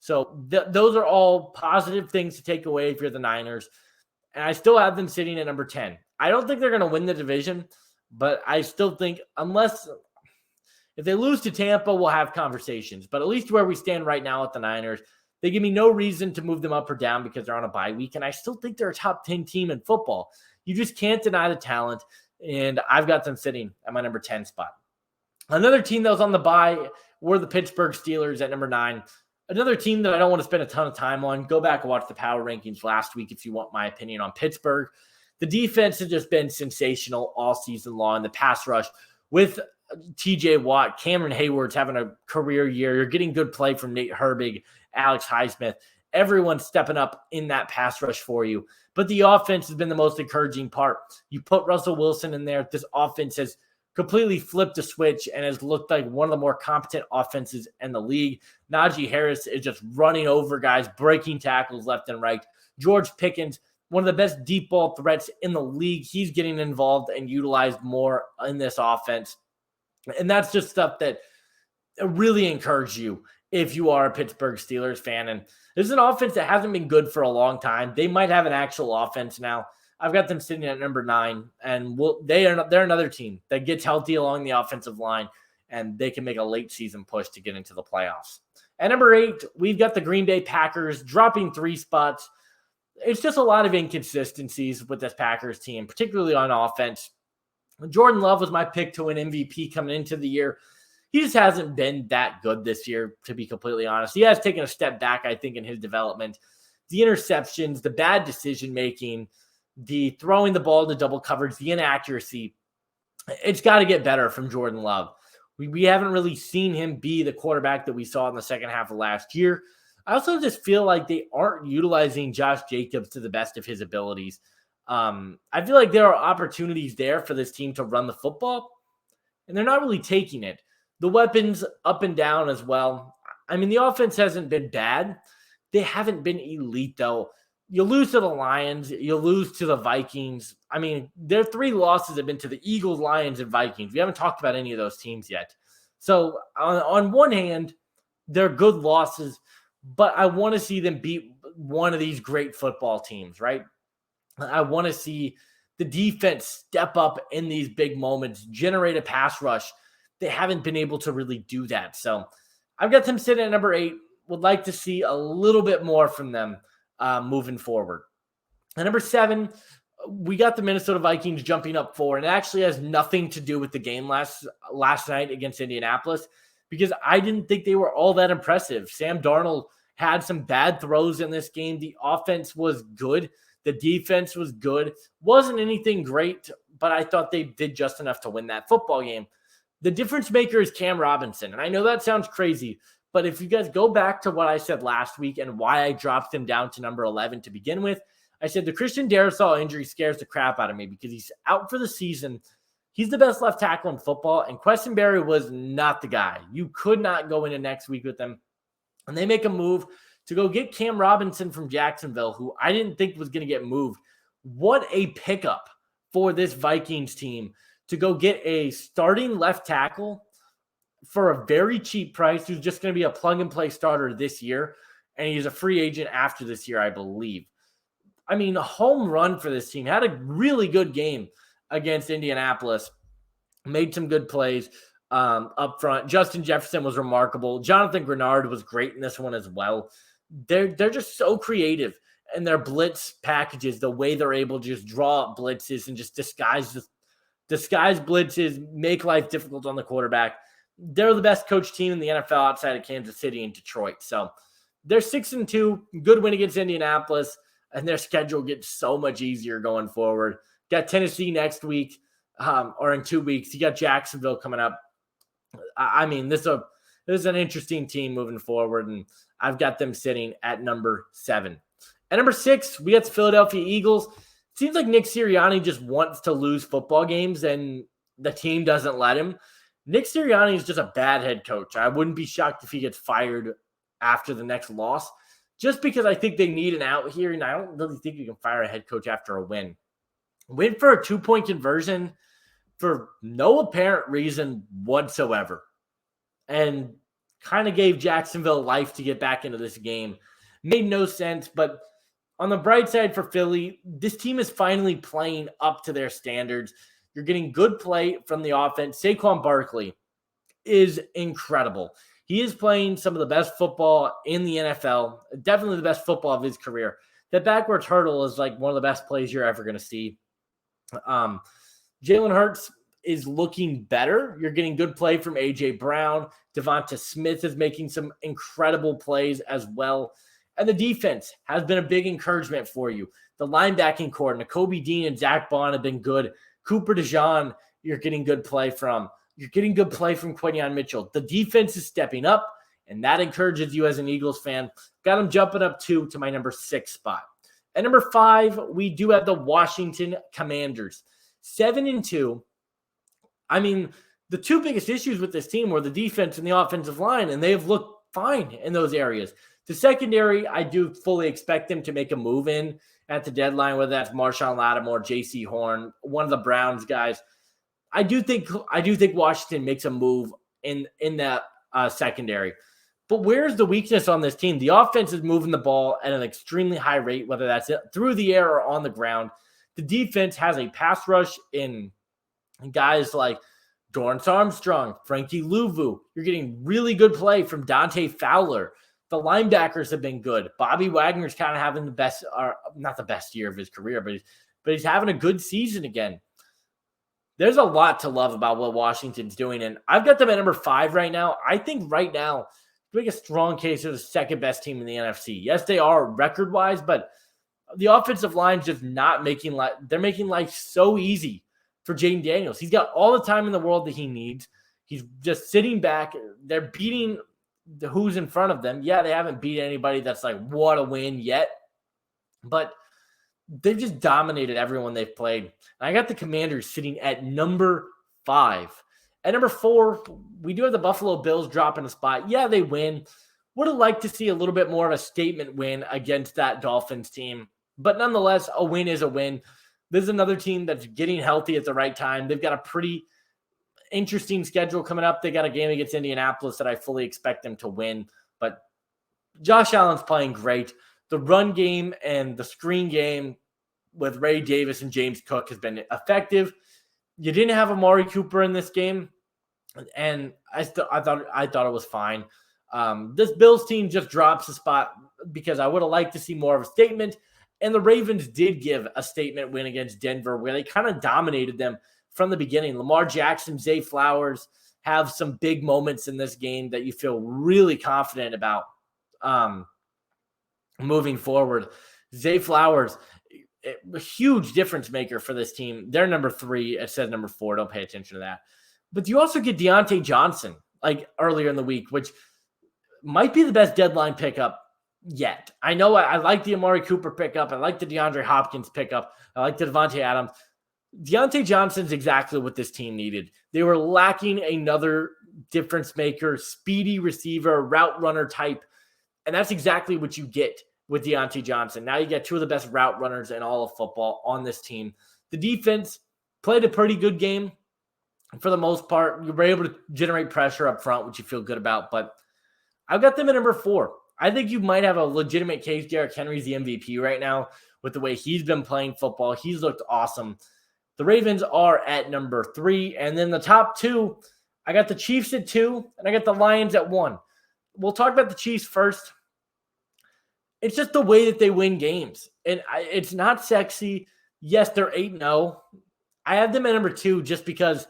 So those are all positive things to take away if you're the Niners. And I still have them sitting at number 10. I don't think they're going to win the division, but I still think if they lose to Tampa, we'll have conversations. But at least where we stand right now at the Niners, they give me no reason to move them up or down because they're on a bye week. And I still think they're a top 10 team in football. You just can't deny the talent. And I've got them sitting at my number 10 spot. Another team that was on the bye were the Pittsburgh Steelers at number 9. Another team that I don't want to spend a ton of time on. Go back and watch the power rankings last week if you want my opinion on Pittsburgh. The defense has just been sensational all season long. The pass rush with TJ Watt, Cameron Hayward's having a career year. You're getting good play from Nate Herbig, Alex Highsmith. Everyone's stepping up in that pass rush for you. But the offense has been the most encouraging part. You put Russell Wilson in there. This offense has completely flipped the switch and has looked like one of the more competent offenses in the league. Najee Harris is just running over guys, breaking tackles left and right. George Pickens, one of the best deep ball threats in the league. He's getting involved and utilized more in this offense. And that's just stuff that really encourages you if you are a Pittsburgh Steelers fan. And this is an offense that hasn't been good for a long time. They might have an actual offense now. I've got them sitting at number 9, and they're another team that gets healthy along the offensive line, and they can make a late season push to get into the playoffs. At number 8, we've got the Green Bay Packers dropping 3 spots. It's just a lot of inconsistencies with this Packers team, particularly on offense. Jordan Love was my pick to win MVP coming into the year. He just hasn't been that good this year, to be completely honest. He has taken a step back, I think, in his development. The interceptions, the bad decision-making, the throwing the ball into double coverage, the inaccuracy, it's got to get better from Jordan Love. We haven't really seen him be the quarterback that we saw in the second half of last year. I also just feel like they aren't utilizing Josh Jacobs to the best of his abilities. I feel like there are opportunities there for this team to run the football, and they're not really taking it. The weapons up and down as well. I mean, the offense hasn't been bad. They haven't been elite, though. You lose to the Lions. You lose to the Vikings. I mean, their 3 losses have been to the Eagles, Lions, and Vikings. We haven't talked about any of those teams yet. So on one hand, they're good losses, but I want to see them beat one of these great football teams, right? I want to see the defense step up in these big moments, generate a pass rush. They haven't been able to really do that. So I've got them sitting at number 8. Would like to see a little bit more from them moving forward. At number 7, we got the Minnesota Vikings jumping up 4, and it actually has nothing to do with the game last night against Indianapolis because I didn't think they were all that impressive. Sam Darnold had some bad throws in this game. The offense was good. The defense was good. Wasn't anything great, but I thought they did just enough to win that football game. The difference maker is Cam Robinson, and I know that sounds crazy, but if you guys go back to what I said last week and why I dropped him down to number 11 to begin with, I said the Christian Darrisaw injury scares the crap out of me because he's out for the season. He's the best left tackle in football, and Questenberry was not the guy. You could not go into next week with them. And they make a move to go get Cam Robinson from Jacksonville, who I didn't think was going to get moved. What a pickup for this Vikings team to go get a starting left tackle for a very cheap price who's just going to be a plug-and-play starter this year, and he's a free agent after this year, I believe. I mean, a home run for this team. Had a really good game against Indianapolis. Made some good plays up front. Justin Jefferson was remarkable. Jonathan Grenard was great in this one as well. They're just so creative in their blitz packages, the way they're able to just draw up blitzes and just disguise blitzes, make life difficult on the quarterback. They're the best coach team in the NFL outside of Kansas City and Detroit. So they're 6-2, good win against Indianapolis, and their schedule gets so much easier going forward. Got Tennessee next week, or in 2 weeks. You got Jacksonville coming up. I mean, this is an interesting team moving forward, and I've got them sitting at number 7. At number 6, we got the Philadelphia Eagles. It seems like Nick Sirianni just wants to lose football games, and the team doesn't let him. Nick Sirianni is just a bad head coach. I wouldn't be shocked if he gets fired after the next loss, just because I think they need an out here, and I don't really think you can fire a head coach after a win. Win for a 2-point conversion for no apparent reason whatsoever, and kind of gave Jacksonville life to get back into this game. Made no sense, but On the bright side for Philly, this team is finally playing up to their standards. You're getting good play from the offense. Saquon Barkley is incredible. He is playing some of the best football in the NFL, definitely the best football of his career. That backwards hurdle is like one of the best plays you're ever going to see. Jalen Hurts is looking better. You're getting good play from A.J. Brown. Devonta Smith is making some incredible plays as well. And the defense has been a big encouragement for you. The linebacking core, Nakobe Dean and Zach Bond have been good. Cooper DeJean, you're getting good play from. You're getting good play from Quinyon Mitchell. The defense is stepping up, and that encourages you as an Eagles fan. Got them jumping up to my number 6 spot. At number 5, we do have the Washington Commanders. 7-2. I mean, the two biggest issues with this team were the defense and the offensive line, and they have looked fine in those areas. The secondary, I do fully expect them to make a move in at the deadline, whether that's Marshawn Lattimore, J.C. Horn, one of the Browns guys. I do think Washington makes a move in that secondary. But where's the weakness on this team? The offense is moving the ball at an extremely high rate, whether that's through the air or on the ground. The defense has a pass rush in guys like Dorrance Armstrong, Frankie Louvu. You're getting really good play from Dante Fowler. The linebackers have been good. Bobby Wagner's kind of having the best, or not the best year of his career, but he's having a good season again. There's a lot to love about what Washington's doing, and I've got them at number 5 right now. I think right now, make a strong case they're the second best team in the NFC. Yes, they are record-wise, but the offensive line's just not making life. They're making life so easy for Jaden Daniels. He's got all the time in the world that he needs. He's just sitting back. They're beating who's in front of them. Yeah, they haven't beat anybody that's like, what a win yet. But they've just dominated everyone they've played. And I got the Commanders sitting at number 5. At number 4, we do have the Buffalo Bills dropping a spot. Yeah, they win. Would have liked to see a little bit more of a statement win against that Dolphins team. But nonetheless, a win is a win. This is another team that's getting healthy at the right time. They've got a pretty interesting schedule coming up. They got a game against Indianapolis that I fully expect them to win. But Josh Allen's playing great. The run game and the screen game with Ray Davis and James Cook has been effective. You didn't have Amari Cooper in this game, and I thought it was fine. This Bills team just drops a spot because I would have liked to see more of a statement. And the Ravens did give a statement win against Denver where they kind of dominated them from the beginning. Lamar Jackson, Zay Flowers have some big moments in this game that you feel really confident about moving forward. Zay Flowers, a huge difference maker for this team. They're number 3. It says number 4. Don't pay attention to that. But you also get Deontay Johnson like earlier in the week, which might be the best deadline pickup yet. I know I like the Amari Cooper pickup. I like the DeAndre Hopkins pickup. I like the Devontae Adams. Deontay Johnson's exactly what this team needed. They were lacking another difference maker, speedy receiver, route runner type. And that's exactly what you get with Deontay Johnson. Now you get 2 of the best route runners in all of football on this team. The defense played a pretty good game for the most part. You were able to generate pressure up front, which you feel good about. But I've got them at number 4. I think you might have a legitimate case. Derrick Henry's the MVP right now with the way he's been playing football. He's looked awesome. The Ravens are at number 3. And then the top 2, I got the Chiefs at 2, and I got the Lions at 1. We'll talk about the Chiefs first. It's just the way that they win games. And it's not sexy. Yes, they're 8-0. I have them at number 2 just because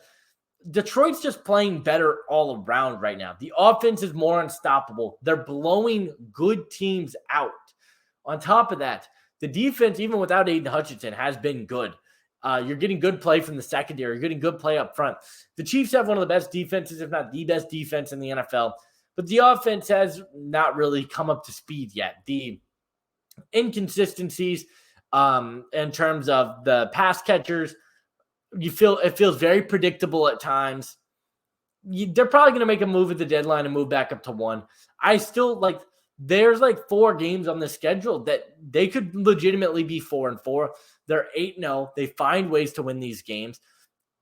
Detroit's just playing better all around right now. The offense is more unstoppable. They're blowing good teams out. On top of that, the defense, even without Aiden Hutchinson, has been good. You're getting good play from the secondary. You're getting good play up front. The Chiefs have one of the best defenses, if not the best defense in the NFL. But the offense has not really come up to speed yet. The inconsistencies in terms of the pass catchers, it feels very predictable at times. They're probably going to make a move at the deadline and move back up to 1. I still there's 4 games on the schedule that they could legitimately be 4-4. They're 8-0. They find ways to win these games.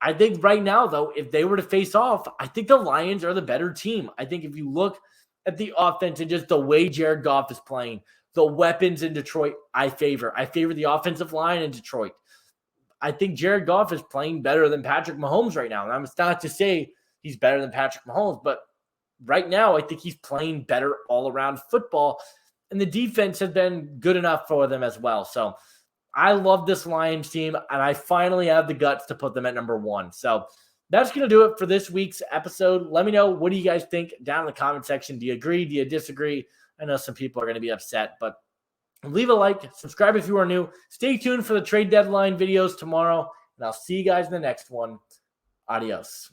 I think right now, though, if they were to face off, I think the Lions are the better team. I think if you look at the offense and just the way Jared Goff is playing, The weapons in Detroit, I favor. I favor the offensive line in Detroit. I think Jared Goff is playing better than Patrick Mahomes right now. And it's not to say he's better than Patrick Mahomes, but right now I think he's playing better all-around football. And the defense has been good enough for them as well. So I love this Lions team, and I finally have the guts to put them at number 1. So that's going to do it for this week's episode. Let me know, what do you guys think down in the comment section? Do you agree? Do you disagree? I know some people are going to be upset, but leave a like, subscribe if you are new. Stay tuned for the trade deadline videos tomorrow, and I'll see you guys in the next one. Adios.